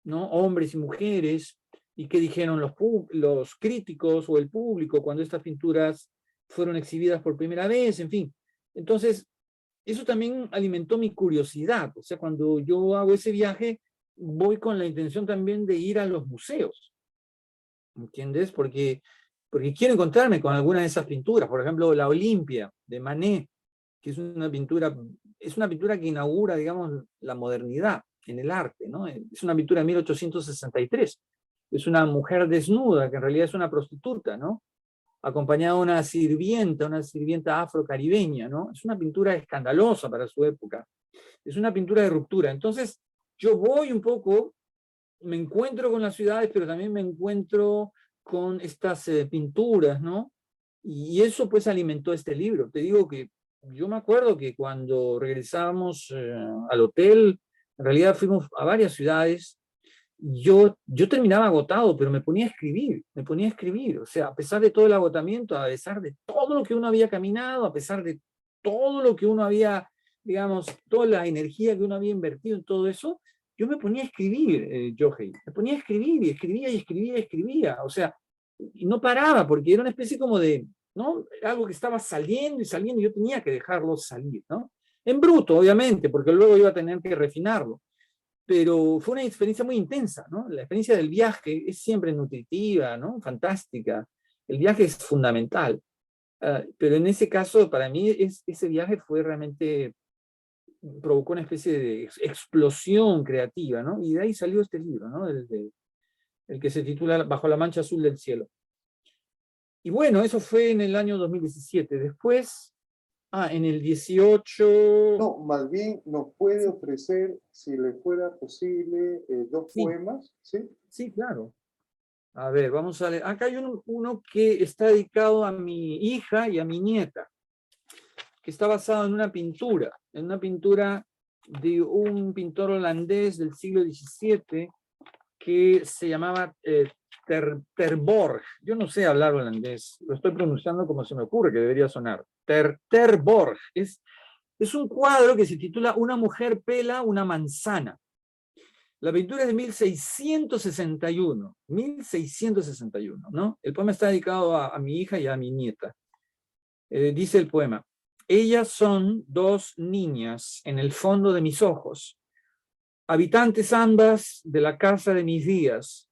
¿no? Hombres y mujeres, y qué dijeron los críticos o el público cuando estas pinturas fueron exhibidas por primera vez, en fin. Entonces, eso también alimentó mi curiosidad. O sea, cuando yo hago ese viaje, voy con la intención también de ir a los museos, ¿entiendes? Porque quiero encontrarme con alguna de esas pinturas. Por ejemplo, la Olimpia de Manet, que es una pintura que inaugura, digamos, la modernidad en el arte, ¿no? Es una pintura de 1863. Es una mujer desnuda, que en realidad es una prostituta, ¿no? Acompañada de una sirvienta afrocaribeña, ¿no? Es una pintura escandalosa para su época. Es una pintura de ruptura. Entonces, yo voy un poco, me encuentro con las ciudades, pero también me encuentro con estas pinturas, ¿no? Y eso pues alimentó este libro. Te digo que yo me acuerdo que cuando regresábamos al hotel, en realidad fuimos a varias ciudades, yo terminaba agotado, pero me ponía a escribir, o sea, a pesar de todo el agotamiento, a pesar de todo lo que uno había caminado, a pesar de todo lo que uno había, digamos, toda la energía que uno había invertido en todo eso, yo me ponía a escribir, Yohei, me ponía a escribir y escribía y escribía y escribía, o sea, y no paraba, porque era una especie como de, ¿no? Algo que estaba saliendo y saliendo y yo tenía que dejarlo salir, ¿no? En bruto, obviamente, porque luego iba a tener que refinarlo, pero fue una experiencia muy intensa, ¿no? La experiencia del viaje es siempre nutritiva, ¿no? Fantástica. El viaje es fundamental. Pero en ese caso, para mí, ese viaje fue realmente, provocó una especie de explosión creativa, ¿no? Y de ahí salió este libro, ¿no? El que se titula Bajo la mancha azul del cielo. Y bueno, eso fue en el año 2017. Después, en el 18... No, más bien nos puede ofrecer, si le fuera posible, dos Sí, poemas, ¿sí? sí, claro. A ver, vamos a leer. Acá hay uno que está dedicado a mi hija y a mi nieta, que está basado en una pintura de un pintor holandés del siglo XVII que se llamaba Terborg. Yo no sé hablar holandés, lo estoy pronunciando como se me ocurre que debería sonar. Terborg. Es un cuadro que se titula Una mujer pela una manzana. La pintura es de 1661, ¿no? El poema está dedicado a mi hija y a mi nieta. Dice el poema: ellas son dos niñas en el fondo de mis ojos, habitantes ambas de la casa de mis días.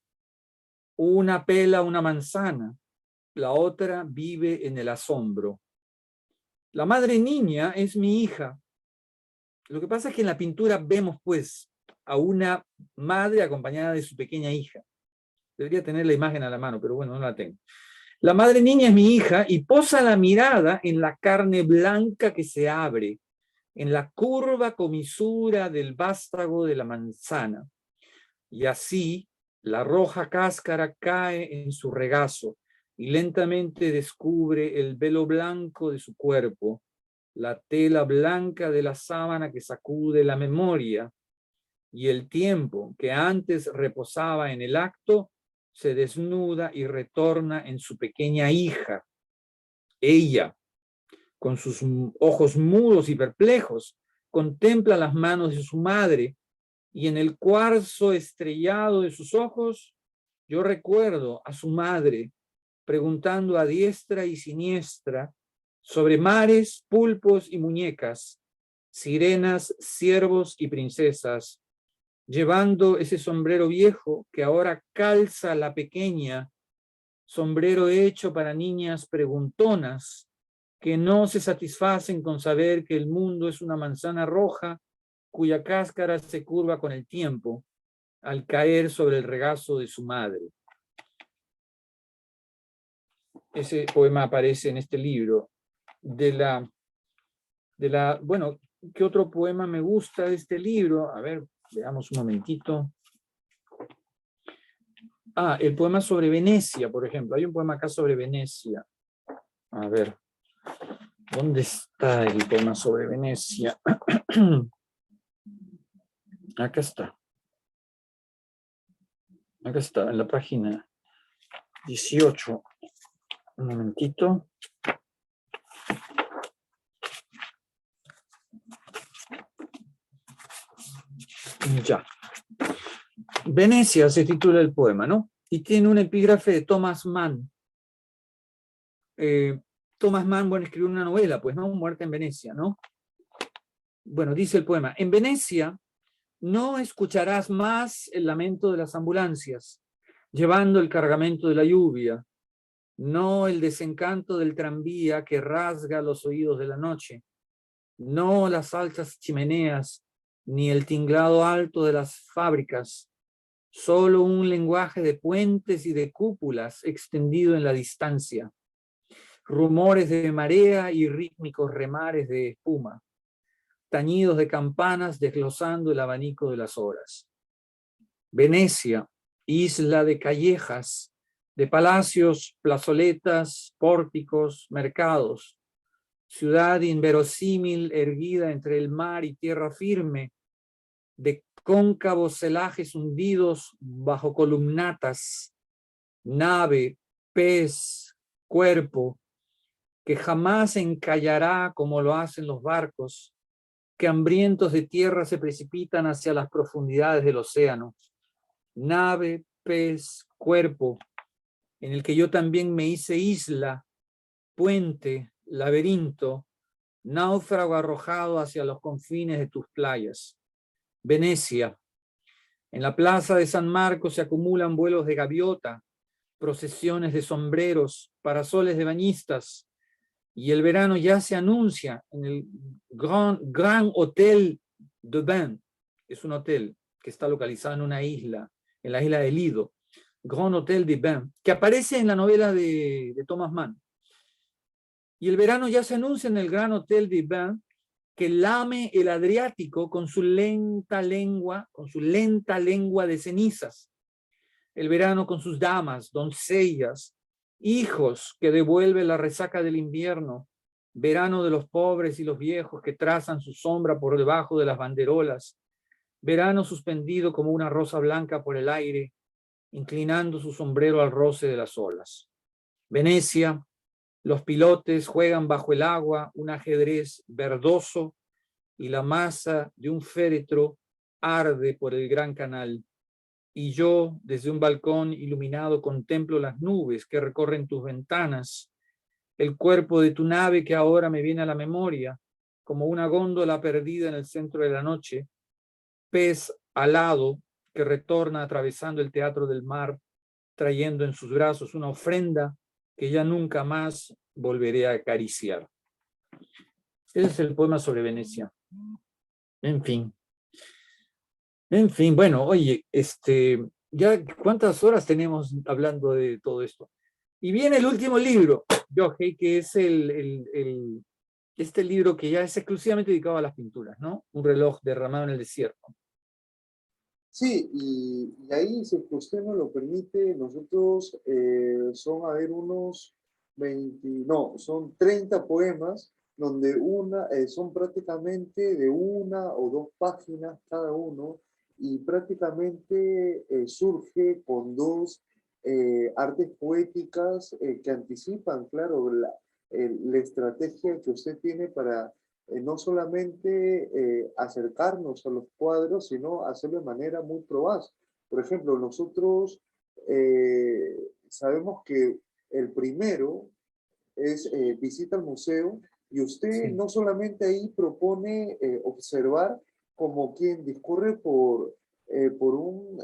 Una pela una manzana, la otra vive en el asombro. La madre niña es mi hija. Lo que pasa es que en la pintura vemos, pues, a una madre acompañada de su pequeña hija. Debería tener la imagen a la mano, pero bueno, no la tengo. La madre niña es mi hija y posa la mirada en la carne blanca que se abre, en la curva comisura del vástago de la manzana. Y así la roja cáscara cae en su regazo y lentamente descubre el velo blanco de su cuerpo, la tela blanca de la sábana que sacude la memoria, y el tiempo que antes reposaba en el acto se desnuda y retorna en su pequeña hija. Ella, con sus ojos mudos y perplejos, contempla las manos de su madre y en el cuarzo estrellado de sus ojos, yo recuerdo a su madre preguntando a diestra y siniestra sobre mares, pulpos y muñecas, sirenas, ciervos y princesas, llevando ese sombrero viejo que ahora calza la pequeña, sombrero hecho para niñas preguntonas que no se satisfacen con saber que el mundo es una manzana roja cuya cáscara se curva con el tiempo al caer sobre el regazo de su madre. Ese poema aparece en este libro. Bueno, ¿qué otro poema me gusta de este libro? A ver, veamos un momentito. Ah, el poema sobre Venecia, por ejemplo. Hay un poema acá sobre Venecia. A ver, ¿dónde está el poema sobre Venecia? Acá está. Acá está, en la página 18. Un momentito. Ya. Venecia se titula el poema, ¿no? Y tiene un epígrafe de Thomas Mann. Thomas Mann, bueno, escribió una novela, pues, ¿no? Muerte en Venecia, ¿no? Bueno, dice el poema: en Venecia no escucharás más el lamento de las ambulancias, llevando el cargamento de la lluvia, no el desencanto del tranvía que rasga los oídos de la noche, no las altas chimeneas, ni el tinglado alto de las fábricas, solo un lenguaje de puentes y de cúpulas extendido en la distancia, rumores de marea y rítmicos remares de espuma, tañidos de campanas desglosando el abanico de las horas. Venecia, isla de callejas, de palacios, plazoletas, pórticos, mercados, ciudad inverosímil erguida entre el mar y tierra firme, de cóncavos celajes hundidos bajo columnatas, nave, pez, cuerpo, que jamás encallará como lo hacen los barcos, que hambrientos de tierra se precipitan hacia las profundidades del océano. Nave, pez, cuerpo, en el que yo también me hice isla, puente, laberinto, náufrago arrojado hacia los confines de tus playas. Venecia. En la plaza de San Marcos se acumulan vuelos de gaviota, procesiones de sombreros, parasoles de bañistas, y el verano ya se anuncia en el Grand Hotel de Bain. Es un hotel que está localizado en una isla, en la isla de Lido, Grand Hotel de Bain, que aparece en la novela de Thomas Mann. Y el verano ya se anuncia en el Grand Hotel de Bain, que lame el Adriático con su lenta lengua de cenizas. El verano con sus damas, doncellas, hijos que devuelve la resaca del invierno, verano de los pobres y los viejos que trazan su sombra por debajo de las banderolas, verano suspendido como una rosa blanca por el aire, inclinando su sombrero al roce de las olas. Venecia, los pilotes juegan bajo el agua un ajedrez verdoso y la masa de un féretro arde por el gran canal. Y yo, desde un balcón iluminado, contemplo las nubes que recorren tus ventanas, el cuerpo de tu nave que ahora me viene a la memoria, como una góndola perdida en el centro de la noche, pez alado que retorna atravesando el teatro del mar, trayendo en sus brazos una ofrenda que ya nunca más volveré a acariciar. Ese es el poema sobre Venecia. En fin, bueno, oye, ya cuántas horas tenemos hablando de todo esto. Y viene el último libro, Yohei, que es este libro que ya es exclusivamente dedicado a las pinturas, ¿no? Un reloj derramado en el desierto. Sí, y ahí, si usted nos lo permite, nosotros son, a ver, unos 20, no, son 30 poemas, donde son prácticamente de una o dos páginas cada uno, y prácticamente surge con dos artes poéticas que anticipan, claro, la estrategia que usted tiene no solamente acercarnos a los cuadros, sino hacerlo de manera muy probaz. Por ejemplo, nosotros sabemos que el primero es visita al museo y usted Sí. no solamente ahí propone observar como quien discurre por un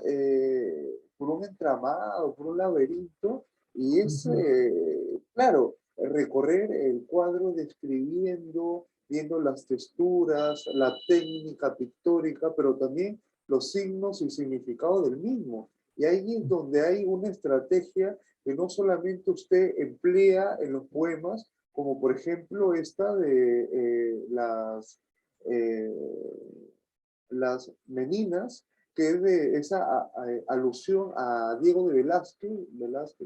entramado, por un laberinto, y es, Ujú. claro, recorrer el cuadro describiendo, viendo las texturas, la técnica pictórica, pero también los signos y significado del mismo. Y ahí es donde hay una estrategia que no solamente usted emplea en los poemas, como por ejemplo esta de eh, las meninas, que es de esa alusión a Diego de Velázquez,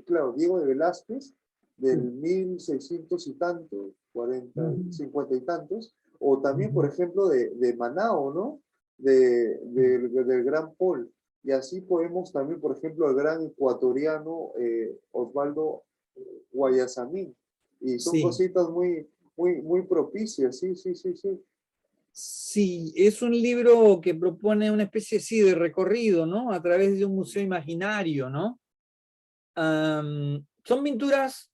claro, Diego de Velázquez, del Sí. 1600 y tantos, 40, Ujú. 50 y tantos, o también, por Ujú. ejemplo, de Manao, ¿no? Del gran Paul. Y así podemos también, por ejemplo, el gran ecuatoriano Osvaldo Guayasamín. Y son Sí. cositas muy propicias, sí, sí, sí, sí. Sí, es un libro que propone una especie, sí, de recorrido, ¿no? A través de un museo imaginario, ¿no? Son pinturas,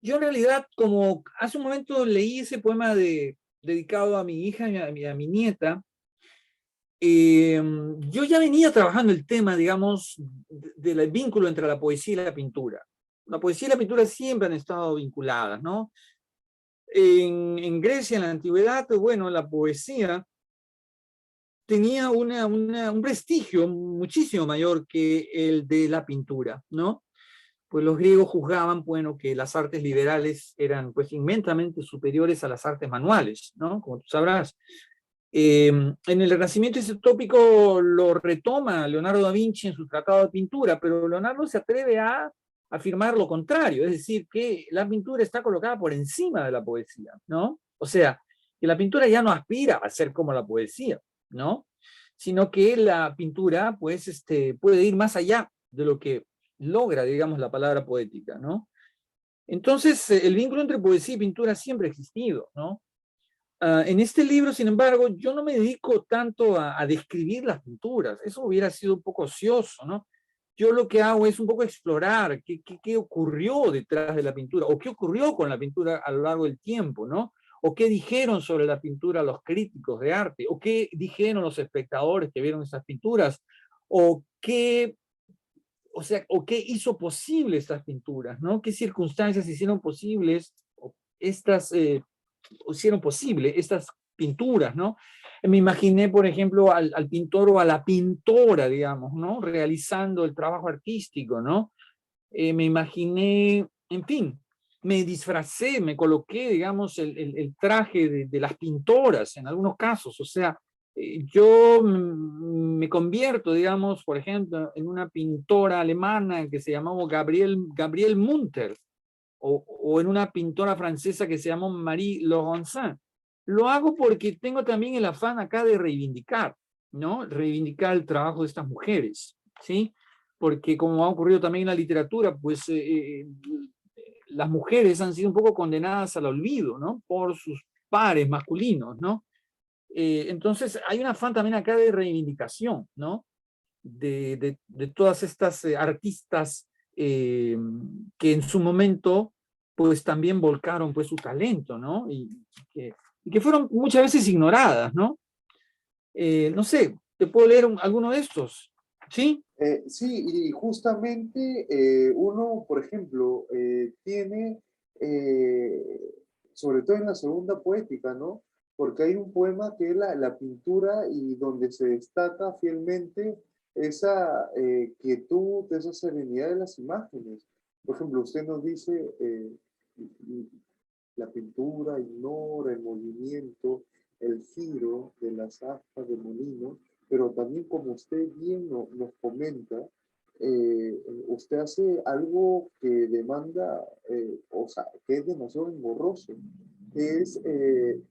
yo en realidad, como hace un momento leí ese poema dedicado a mi hija y a mi nieta, yo ya venía trabajando el tema, digamos, del vínculo entre la poesía y la pintura. La poesía y la pintura siempre han estado vinculadas, ¿no? En Grecia, en la antigüedad, bueno, la poesía tenía un prestigio muchísimo mayor que el de la pintura, ¿no? Pues los griegos juzgaban, bueno, que las artes liberales eran pues inmensamente superiores a las artes manuales, ¿no? Como tú sabrás. En el Renacimiento ese tópico lo retoma Leonardo da Vinci en su tratado de pintura, pero Leonardo se atreve a afirmar lo contrario, es decir, que la pintura está colocada por encima de la poesía, ¿no? O sea, que la pintura ya no aspira a ser como la poesía, ¿no? Sino que la pintura, pues, puede ir más allá de lo que logra, digamos, la palabra poética, ¿no? Entonces, el vínculo entre poesía y pintura siempre ha existido, ¿no? En este libro, sin embargo, yo no me dedico tanto a describir las pinturas, eso hubiera sido un poco ocioso, ¿no? Yo lo que hago es un poco explorar qué ocurrió detrás de la pintura, o qué ocurrió con la pintura a lo largo del tiempo, ¿no? O qué dijeron sobre la pintura los críticos de arte, o qué dijeron los espectadores que vieron esas pinturas, o qué, o sea, o qué hizo posible estas pinturas, ¿no? ¿Qué circunstancias hicieron posibles estas hicieron posible estas pinturas, ¿no? Me imaginé, por ejemplo, al pintor o a la pintora, digamos, ¿no? Realizando el trabajo artístico, ¿no? Me imaginé, en fin, me disfracé, me coloqué, digamos, el traje de las pintoras en algunos casos, o sea, yo me convierto, digamos, por ejemplo, en una pintora alemana que se llamaba Gabriel Munter, o en una pintora francesa que se llamó Marie Laurencin. Lo hago porque tengo también el afán acá de reivindicar, ¿no? Reivindicar el trabajo de estas mujeres, ¿sí? Porque como ha ocurrido también en la literatura, pues las mujeres han sido un poco condenadas al olvido, ¿no? Por sus pares masculinos, ¿no? Entonces hay un afán también acá de reivindicación, ¿no? De todas estas artistas eh, que en su momento pues también volcaron pues su talento, ¿no? Y que fueron muchas veces ignoradas, ¿no? No sé, te puedo leer alguno de estos, ¿sí? Sí, y justamente uno, por ejemplo, tiene, eh, sobre todo en la segunda poética, ¿no? Porque hay un poema que es la pintura y donde se destaca fielmente esa quietud, esa serenidad de las imágenes. Por ejemplo, usted nos dice, la pintura ignora el movimiento, el giro de las aspas de molino, pero también como usted bien nos comenta, usted hace algo que demanda, o sea, que es demasiado engorroso, que es,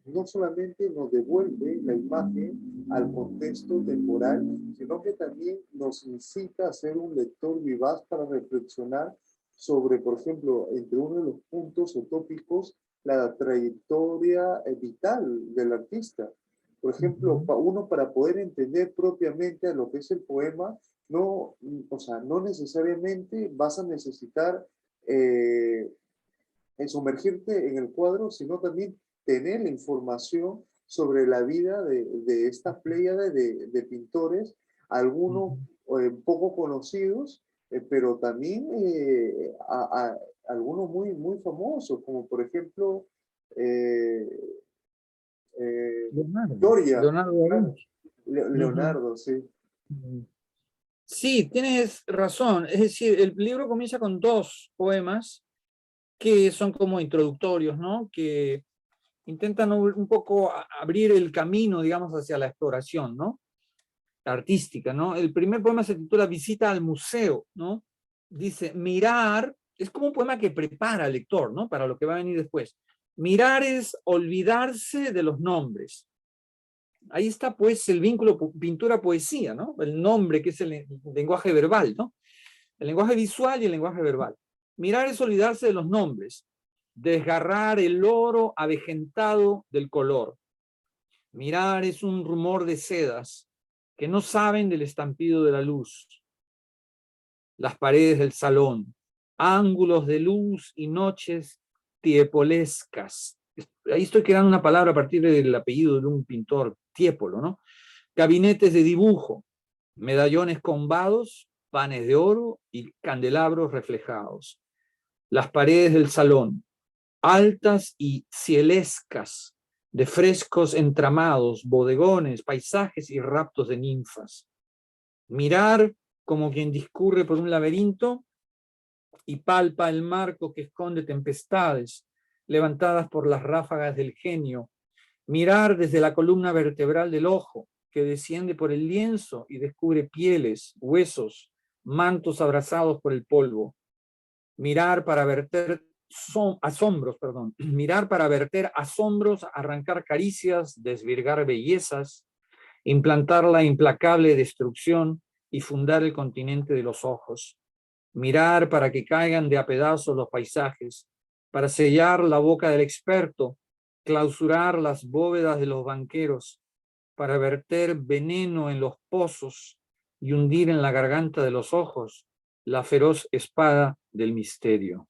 no solamente nos devuelve la imagen al contexto temporal, sino que también nos incita a ser un lector vivaz para reflexionar sobre, por ejemplo, entre uno de los puntos o tópicos la trayectoria vital del artista. Por ejemplo, uno para poder entender propiamente a lo que es el poema, no, o sea, no necesariamente vas a necesitar sumergirte en el cuadro, sino también tener la información sobre la vida de esta pléyade de pintores, algunos poco conocidos, pero también algunos muy, muy famosos, como por ejemplo eh, Leonardo, Doria, Leonardo da Vinci. Leonardo, sí. Sí, tienes razón. Es decir, el libro comienza con dos poemas que son como introductorios, ¿no? Que intentan un poco abrir el camino, digamos, hacia la exploración, ¿no? Artística, ¿no? El primer poema se titula Visita al Museo, ¿no? Dice, mirar, es como un poema que prepara al lector, ¿no? Para lo que va a venir después. Mirar es olvidarse de los nombres. Ahí está, pues, el vínculo pintura-poesía, ¿no? El nombre, que es el lenguaje verbal, ¿no? El lenguaje visual y el lenguaje verbal. Mirar es olvidarse de los nombres, desgarrar el oro avejentado del color. Mirar es un rumor de sedas que no saben del estampido de la luz. Las paredes del salón, ángulos de luz y noches tiepolescas. Ahí estoy creando una palabra a partir del apellido de un pintor, Tiepolo, ¿no? Gabinetes de dibujo, medallones combados, panes de oro y candelabros reflejados. Las paredes del salón, altas y cielescas, de frescos entramados, bodegones, paisajes y raptos de ninfas. Mirar como quien discurre por un laberinto y palpa el marco que esconde tempestades levantadas por las ráfagas del genio. Mirar desde la columna vertebral del ojo, que desciende por el lienzo y descubre pieles, huesos, mantos abrazados por el polvo. Mirar para verter mirar para verter asombros, arrancar caricias, desvirgar bellezas, implantar la implacable destrucción y fundar el continente de los ojos. Mirar para que caigan de a pedazos los paisajes, para sellar la boca del experto, clausurar las bóvedas de los banqueros, para verter veneno en los pozos y hundir en la garganta de los ojos la feroz espada del misterio.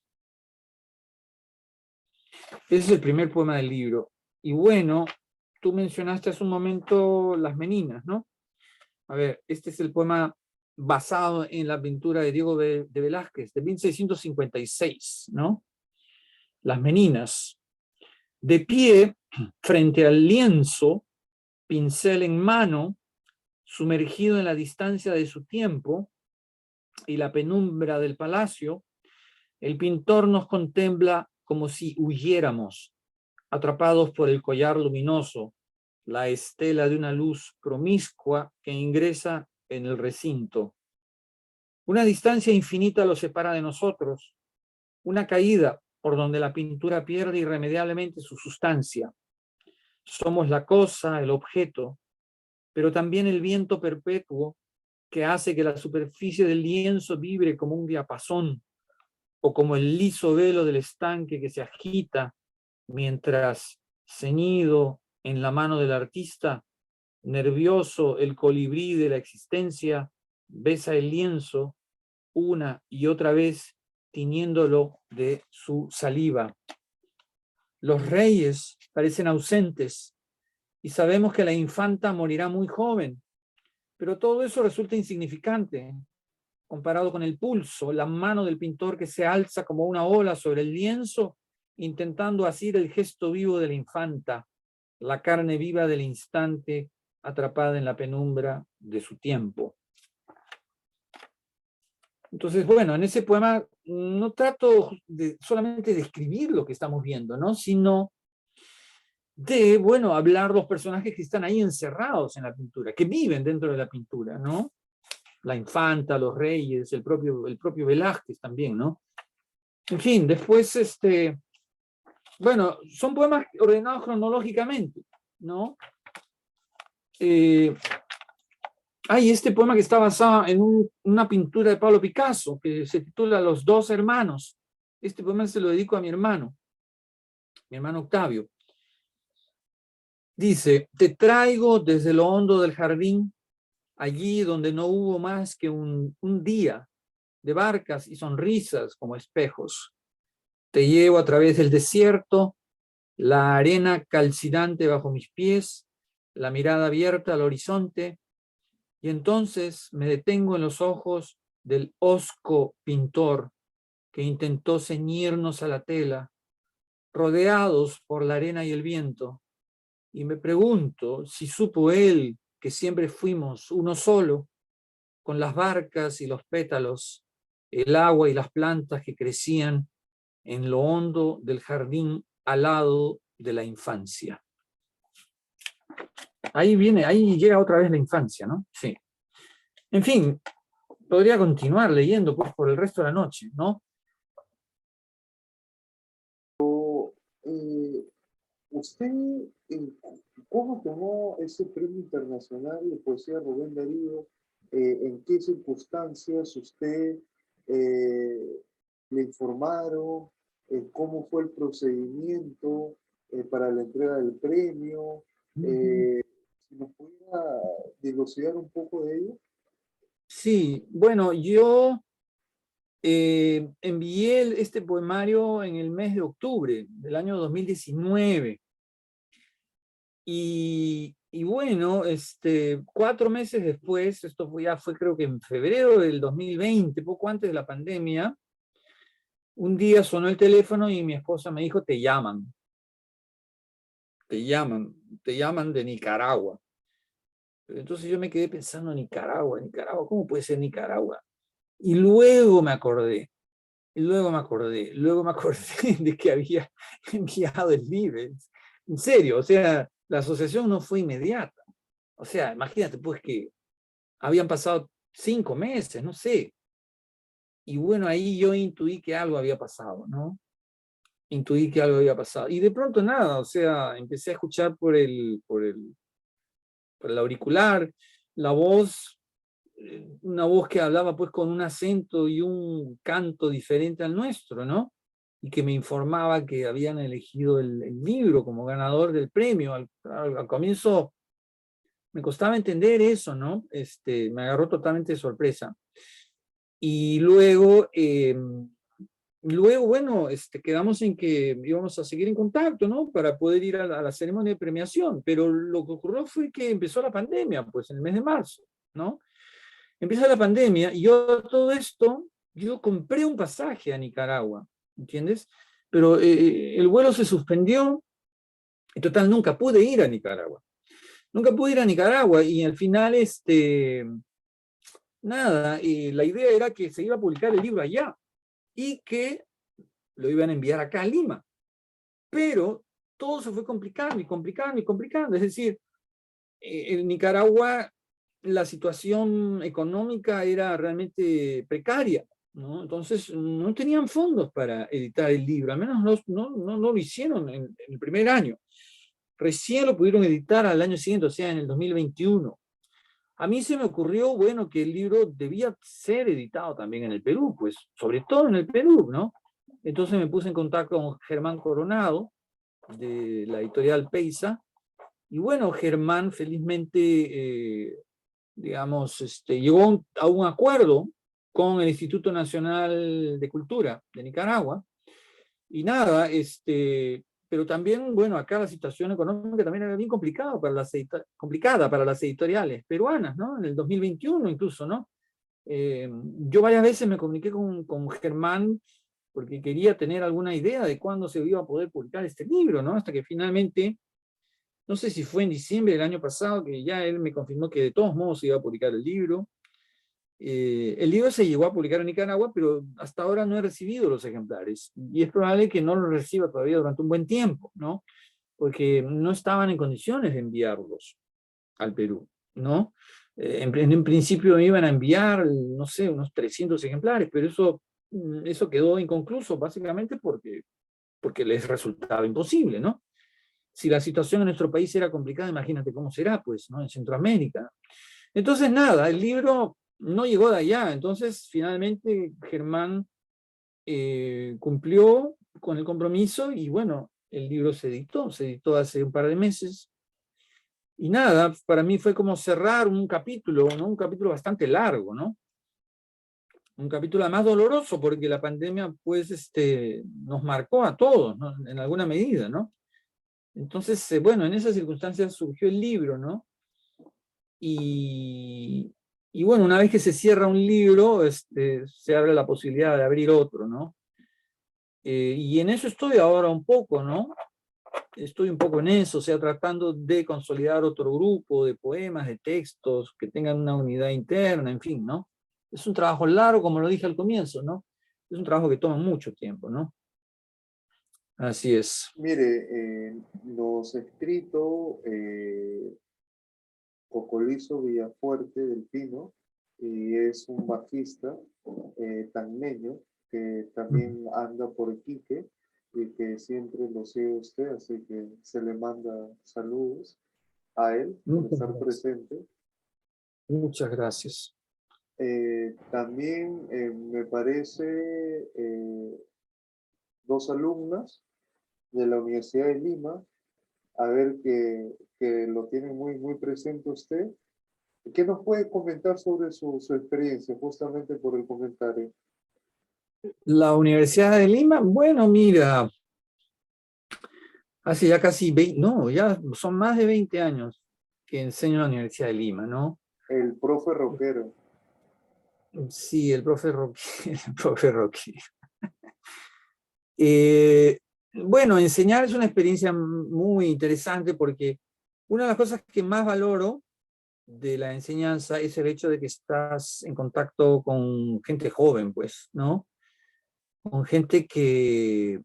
Ese es el primer poema del libro. Y bueno, tú mencionaste hace un momento Las Meninas, ¿no? A ver, este es el poema basado en la pintura de Diego de Velázquez, de 1656, ¿no? Las Meninas. De pie, frente al lienzo, pincel en mano, sumergido en la distancia de su tiempo y la penumbra del palacio, el pintor nos contempla como si huyéramos, atrapados por el collar luminoso, la estela de una luz promiscua que ingresa en el recinto. Una distancia infinita lo separa de nosotros, una caída por donde la pintura pierde irremediablemente su sustancia. Somos la cosa, el objeto, pero también el viento perpetuo que hace que la superficie del lienzo vibre como un diapasón o como el liso velo del estanque que se agita mientras, ceñido en la mano del artista, nervioso el colibrí de la existencia, besa el lienzo una y otra vez tiñéndolo de su saliva. Los reyes parecen ausentes y sabemos que la infanta morirá muy joven, pero todo eso resulta insignificante comparado con el pulso, la mano del pintor que se alza como una ola sobre el lienzo, intentando asir el gesto vivo de la infanta, la carne viva del instante atrapada en la penumbra de su tiempo. Entonces, bueno, en ese poema no trato solamente de escribir lo que estamos viendo, ¿no? Sino de, bueno, hablar los personajes que están ahí encerrados en la pintura, que viven dentro de la pintura, ¿no? La infanta, los reyes, el propio Velázquez también, ¿no? En fin, después, bueno, son poemas ordenados cronológicamente, ¿no? Hay este poema que está basado en una pintura de Pablo Picasso, que se titula Los dos hermanos. Este poema se lo dedico a mi hermano. mi hermano Octavio. Dice, te traigo desde lo hondo del jardín, allí donde no hubo más que un día de barcas y sonrisas como espejos. Te llevo a través del desierto, la arena calcinante bajo mis pies, la mirada abierta al horizonte, y entonces me detengo en los ojos del hosco pintor que intentó ceñirnos a la tela, rodeados por la arena y el viento, y me pregunto si supo él que siempre fuimos uno solo, con las barcas y los pétalos, el agua y las plantas que crecían en lo hondo del jardín al lado de la infancia. Ahí llega otra vez la infancia, ¿no? Sí. En fin, podría continuar leyendo pues, por el resto de la noche, ¿no? ¿Usted cómo tomó ese premio internacional de poesía Rubén Darío? ¿En qué circunstancias usted le informaron? ¿Cómo fue el procedimiento para la entrega del premio? Si nos pudiera dilucidar un poco de ello. Sí, bueno, yo envié este poemario en el mes de octubre del año 2019. Y bueno, 4 meses después, ya fue creo que en febrero del 2020, poco antes de la pandemia, un día sonó el teléfono y mi esposa me dijo, te llaman de Nicaragua. Entonces yo me quedé pensando, Nicaragua, ¿cómo puede ser Nicaragua? Y luego me acordé de que había enviado el libro. En serio, o sea, la asociación no fue inmediata. O sea, imagínate pues que habían pasado 5 meses, no sé. Y bueno, ahí yo intuí que algo había pasado, ¿no? Intuí que algo había pasado. Y de pronto nada, o sea, empecé a escuchar por el auricular la voz, una voz que hablaba pues con un acento y un canto diferente al nuestro, ¿no? Y que me informaba que habían elegido el libro como ganador del premio. Al comienzo me costaba entender eso, ¿no? Me agarró totalmente de sorpresa. Y luego bueno, quedamos en que íbamos a seguir en contacto, ¿no? Para poder ir a la ceremonia de premiación. Pero lo que ocurrió fue que empezó la pandemia, pues en el mes de marzo, ¿no? Empieza la pandemia y todo esto, yo compré un pasaje a Nicaragua, ¿entiendes? Pero el vuelo se suspendió y total nunca pude ir a Nicaragua. Nunca pude ir a Nicaragua y al final, nada, la idea era que se iba a publicar el libro allá y que lo iban a enviar acá a Lima. Pero todo se fue complicando y complicando y complicando. Es decir, en Nicaragua la situación económica era realmente precaria, ¿no? Entonces no tenían fondos para editar el libro, al menos no lo hicieron en el primer año. Recién lo pudieron editar al año siguiente, o sea, en el 2021. A mí se me ocurrió, bueno, que el libro debía ser editado también en el Perú, pues, sobre todo en el Perú, ¿no? Entonces me puse en contacto con Germán Coronado, de la editorial Peisa, y bueno, Germán felizmente, digamos, llegó a un acuerdo con el Instituto Nacional de Cultura de Nicaragua, y nada, pero también, bueno, acá la situación económica también era bien complicada para las editoriales peruanas, ¿no? En el 2021 incluso, ¿no? Yo varias veces me comuniqué con Germán porque quería tener alguna idea de cuándo se iba a poder publicar este libro, ¿no? Hasta que finalmente, no sé si fue en diciembre del año pasado, que ya él me confirmó que de todos modos se iba a publicar el libro. El libro se llegó a publicar en Nicaragua, pero hasta ahora no he recibido los ejemplares. Y es probable que no los reciba todavía durante un buen tiempo, ¿no? Porque no estaban en condiciones de enviarlos al Perú, ¿no? En principio me iban a enviar, no sé, unos 300 ejemplares, pero eso quedó inconcluso básicamente porque les resultaba imposible, ¿no? Si la situación en nuestro país era complicada, imagínate cómo será, pues, ¿no? En Centroamérica. Entonces, nada, el libro no llegó de allá. Entonces, finalmente, Germán cumplió con el compromiso y, bueno, el libro se editó hace un par de meses. Y nada, para mí fue como cerrar un capítulo, ¿no? Un capítulo bastante largo, ¿no? Un capítulo además doloroso porque la pandemia, pues, nos marcó a todos, ¿no? En alguna medida, ¿no? Entonces, bueno, en esas circunstancias surgió el libro, ¿no? Y, y bueno, una vez que se cierra un libro, se abre la posibilidad de abrir otro, ¿no? Y en eso estoy ahora un poco, ¿no? Estoy un poco en eso, o sea, tratando de consolidar otro grupo de poemas, de textos, que tengan una unidad interna, en fin, ¿no? Es un trabajo largo, como lo dije al comienzo, ¿no? Es un trabajo que toma mucho tiempo, ¿no? Así es. Mire, nos ha escrito Cocolizo Villafuerte del Pino, y es un bajista tangneño que también anda por Iquique y que siempre lo sigue usted, así que se le manda saludos a él por Muchas estar gracias. presente. Muchas gracias. También me parece dos alumnas de la Universidad de Lima, a ver que lo tiene muy presente usted. ¿Qué nos puede comentar sobre su experiencia, justamente por el comentario? La Universidad de Lima, bueno, mira, hace ya casi 20, no, ya son más de 20 años que enseño en la Universidad de Lima, ¿no? El profe rockero. Sí, el profe Rocky, el profe Rocky. Eh, bueno, enseñar es una experiencia muy interesante porque una de las cosas que más valoro de la enseñanza es el hecho de que estás en contacto con gente joven, pues, ¿no? Con gente que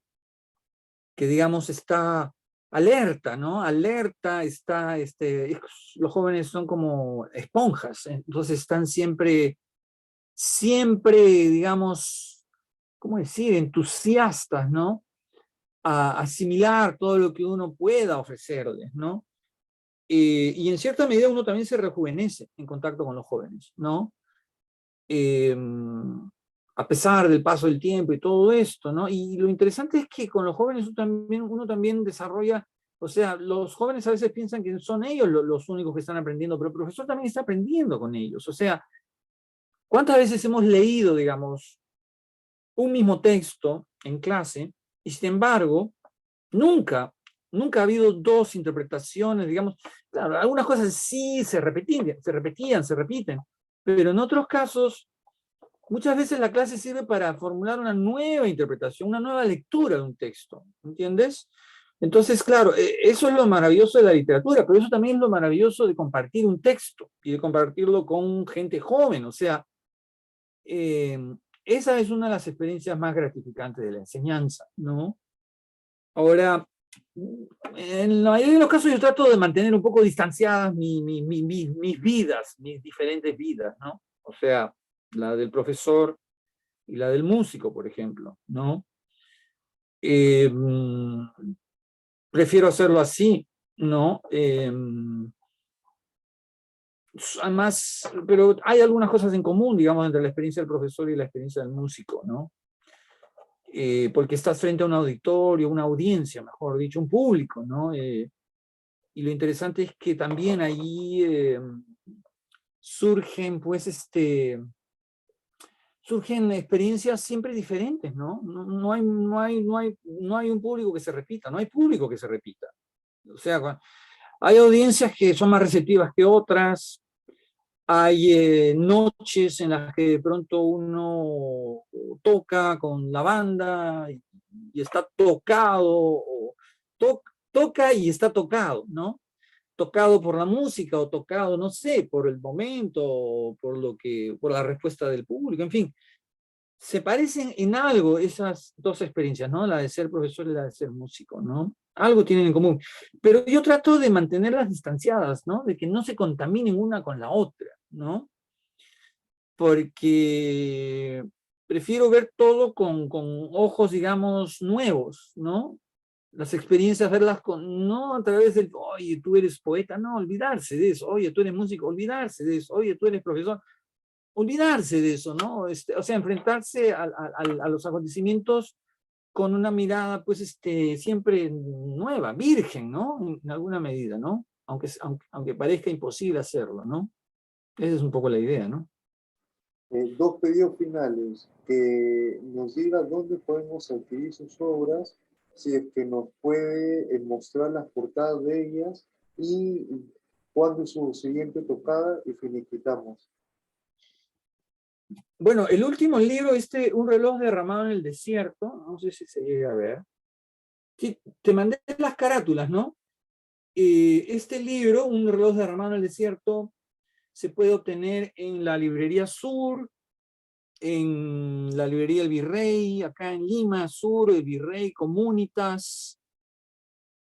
digamos, está alerta, ¿no? Alerta, los jóvenes son como esponjas, entonces están siempre, digamos, ¿cómo decir? Entusiastas, ¿no? A asimilar todo lo que uno pueda ofrecerles, ¿no? Y en cierta medida uno también se rejuvenece en contacto con los jóvenes, ¿no? Eh, a pesar del paso del tiempo y todo esto, ¿no? Y lo interesante es que con los jóvenes uno también desarrolla, o sea, los jóvenes a veces piensan que son ellos los únicos que están aprendiendo, pero el profesor también está aprendiendo con ellos. O sea, ¿cuántas veces hemos leído, digamos, un mismo texto en clase y sin embargo, nunca ha habido dos interpretaciones, digamos, claro, algunas cosas sí se repiten, pero en otros casos, muchas veces la clase sirve para formular una nueva interpretación, una nueva lectura de un texto, ¿entiendes? Entonces, claro, eso es lo maravilloso de la literatura, pero eso también es lo maravilloso de compartir un texto y de compartirlo con gente joven, o sea, eh, esa es una de las experiencias más gratificantes de la enseñanza, ¿no? Ahora, en la mayoría de los casos yo trato de mantener un poco distanciadas mis vidas, mis diferentes vidas, ¿no? O sea, la del profesor y la del músico, por ejemplo, ¿no? Eh, Prefiero hacerlo así, ¿no? Además, pero hay algunas cosas en común, digamos, entre la experiencia del profesor y la experiencia del músico, ¿no? Porque estás frente a un auditorio, una audiencia, mejor dicho, un público, ¿no? Y lo interesante es que también ahí surgen, pues, surgen experiencias siempre diferentes, ¿no? No hay un público que se repita, no hay público que se repita. O sea, hay audiencias que son más receptivas que otras, hay noches en las que de pronto uno toca con la banda y está tocado, o toca y está tocado, ¿no? Tocado por la música o tocado, no sé, por el momento, o por la respuesta del público, en fin. Se parecen en algo esas dos experiencias, ¿no? La de ser profesor y la de ser músico, ¿no? Algo tienen en común. Pero yo trato de mantenerlas distanciadas, ¿no? De que no se contaminen una con la otra, ¿no? Porque prefiero ver todo con ojos, digamos, nuevos, ¿no? Las experiencias, verlas no a través del, oye, tú eres poeta, no, olvidarse de eso, oye, tú eres músico, olvidarse de eso, oye, tú eres profesor, olvidarse de eso, ¿no? O sea, enfrentarse a los acontecimientos con una mirada, pues, siempre nueva, virgen, ¿no? En alguna medida, ¿no? Aunque parezca imposible hacerlo, ¿no? Esa es un poco la idea, ¿no? Dos pedidos finales, que nos diga dónde podemos adquirir sus obras, si es que nos puede mostrar las portadas de ellas y cuándo es su siguiente tocada y finiquitamos. Bueno, el último libro, Un reloj derramado en el desierto, no sé si se llega a ver. Sí, te mandé las carátulas, ¿no? Este libro, Un reloj derramado en el desierto, se puede obtener en la librería Sur, en la librería El Virrey, acá en Lima, Sur, El Virrey, Comunitas.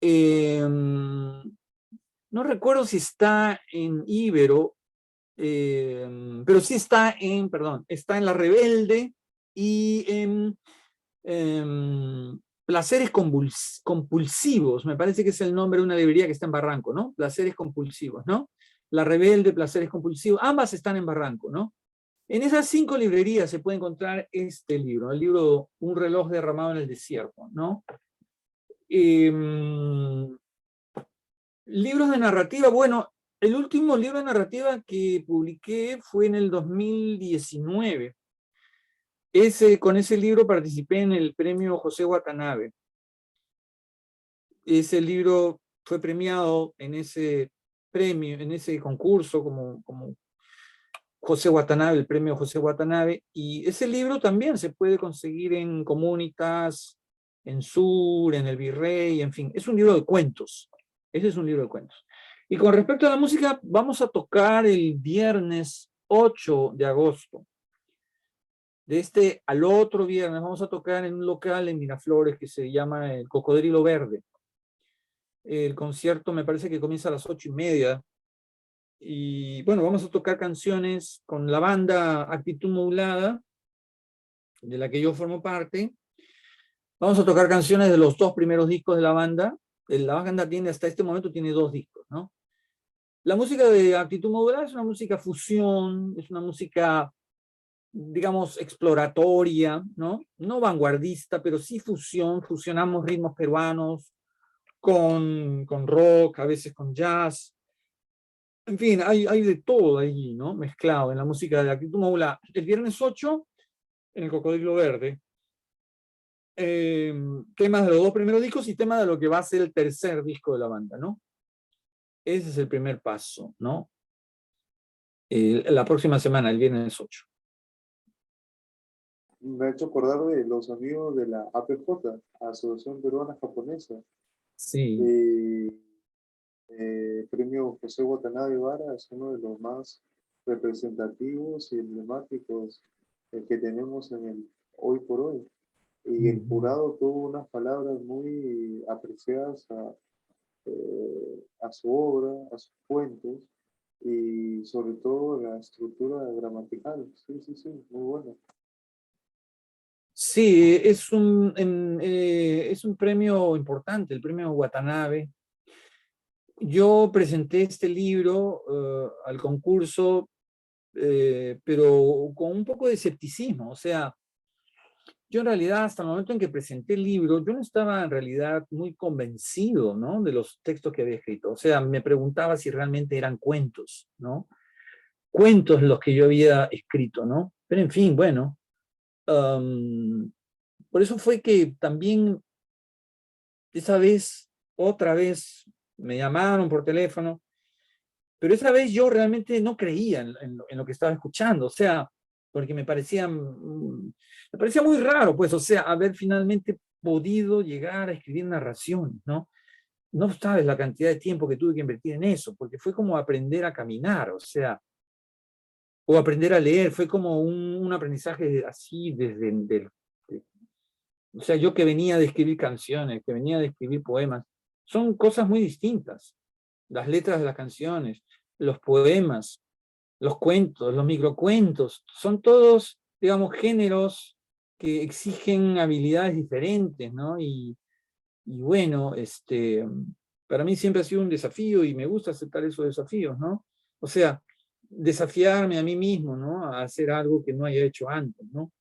No recuerdo si está en Ibero, pero sí está está en La Rebelde y en Placeres Compulsivos, me parece que es el nombre de una librería que está en Barranco, ¿no? Placeres Compulsivos, ¿no? La Rebelde, Placeres Compulsivos, ambas están en Barranco, ¿no? En esas 5 librerías se puede encontrar este libro, el libro Un reloj derramado en el desierto, ¿no? Eh, Libros de narrativa, bueno, el último libro de narrativa que publiqué fue en el 2019. Con ese libro participé en el premio José Watanabe. Ese libro fue premiado en ese premio, en ese concurso como José Watanabe, el premio José Watanabe, y ese libro también se puede conseguir en Comunitas, en Sur, en El Virrey, en fin, es un libro de cuentos. Ese es un libro de cuentos. Y con respecto a la música, vamos a tocar el viernes 8 de agosto. De al otro viernes vamos a tocar en un local en Miraflores que se llama El Cocodrilo Verde. El concierto me parece que comienza a las 8:30. Y bueno, vamos a tocar canciones con la banda Actitud Modulada, de la que yo formo parte. Vamos a tocar canciones de los 2 primeros discos de la banda. La banda hasta este momento tiene 2 discos, ¿no? La música de Actitud Modulada es una música fusión, es una música, digamos, exploratoria, ¿no? No vanguardista, pero sí fusión. Fusionamos ritmos peruanos con rock, a veces con jazz. En fin, hay de todo ahí, ¿no? Mezclado en la música de Actitud Modulada. El viernes 8, en el Cocodrilo Verde. Temas de los 2 primeros discos y temas de lo que va a ser el tercer disco de la banda, ¿no? Ese es el primer paso, ¿no? La próxima semana, el viernes 8. Me ha hecho acordar de los amigos de la APJ, Asociación Peruana Japonesa. Sí. Premio José Watanabe Vara es uno de los más representativos y emblemáticos que tenemos hoy por hoy. Y el jurado tuvo unas palabras muy apreciadas a su obra, a sus cuentos y sobre todo la estructura gramatical. Sí, sí, sí, muy bueno. Sí, es un premio importante, el premio Watanabe. Yo presenté este libro al concurso, pero con un poco de escepticismo. O sea, yo en realidad, hasta el momento en que presenté el libro, yo no estaba en realidad muy convencido, ¿no? De los textos que había escrito. O sea, me preguntaba si realmente eran cuentos, ¿no? Cuentos los que yo había escrito, ¿no? Pero en fin, bueno. Por eso fue que también esa vez, otra vez, me llamaron por teléfono, pero esa vez yo realmente no creía en lo que estaba escuchando. O sea, porque me parecía muy raro, pues, o sea, haber finalmente podido llegar a escribir narración, ¿no? No sabes la cantidad de tiempo que tuve que invertir en eso, porque fue como aprender a caminar, o sea, o aprender a leer, fue como un aprendizaje así o sea, yo que venía de escribir canciones, que venía de escribir poemas, son cosas muy distintas. Las letras de las canciones, los poemas, los cuentos, los microcuentos, son todos, digamos, géneros que exigen habilidades diferentes, ¿no? Y bueno, para mí siempre ha sido un desafío y me gusta aceptar esos desafíos, ¿no? O sea, desafiarme a mí mismo, ¿no? A hacer algo que no haya hecho antes, ¿no?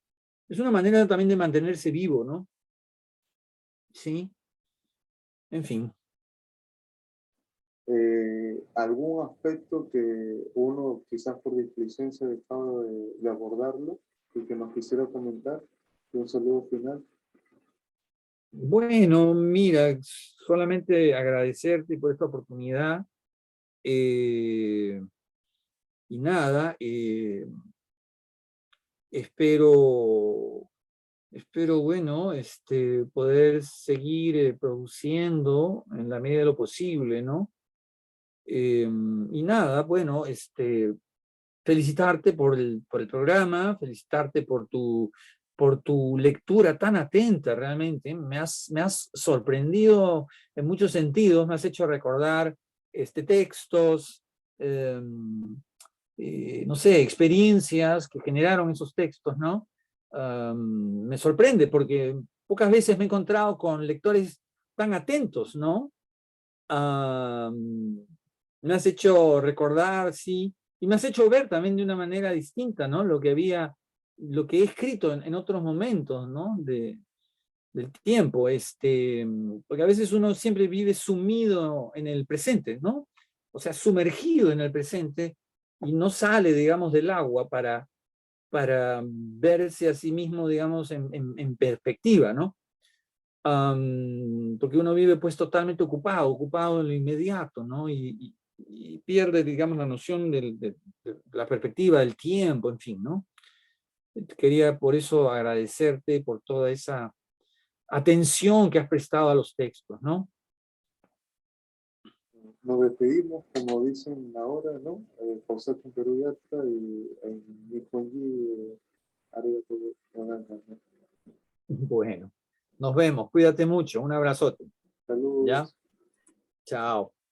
Es una manera también de mantenerse vivo, ¿no? ¿sí? En fin. ¿Algún aspecto que uno quizás por displicencia ha dejado de abordarlo y que nos quisiera comentar? Y un saludo final. Bueno, mira, solamente agradecerte por esta oportunidad. Y nada, espero, bueno, poder seguir produciendo en la medida de lo posible, ¿no? Y nada, bueno, felicitarte por el programa, felicitarte por tu lectura tan atenta realmente. Me has sorprendido en muchos sentidos, me has hecho recordar textos, eh, no sé, experiencias que generaron esos textos, ¿no? Me sorprende porque pocas veces me he encontrado con lectores tan atentos, ¿no? Me has hecho recordar, sí, y me has hecho ver también de una manera distinta, ¿no? Lo que he escrito en otros momentos, ¿no? Del tiempo, porque a veces uno siempre vive sumido en el presente, ¿no? O sea, sumergido en el presente y no sale, digamos, del agua para verse a sí mismo, digamos, en perspectiva, ¿no? Porque uno vive pues totalmente ocupado en lo inmediato, ¿no? Y pierde, digamos, la noción de la perspectiva del tiempo, en fin, ¿no? Quería por eso agradecerte por toda esa atención que has prestado a los textos, ¿no? Nos despedimos, como dicen ahora, ¿no? José Peruyata y Nikonji Arigato Gozaimashita. Bueno, nos vemos, cuídate mucho, un abrazote, ¿ya? Saludos. Chao.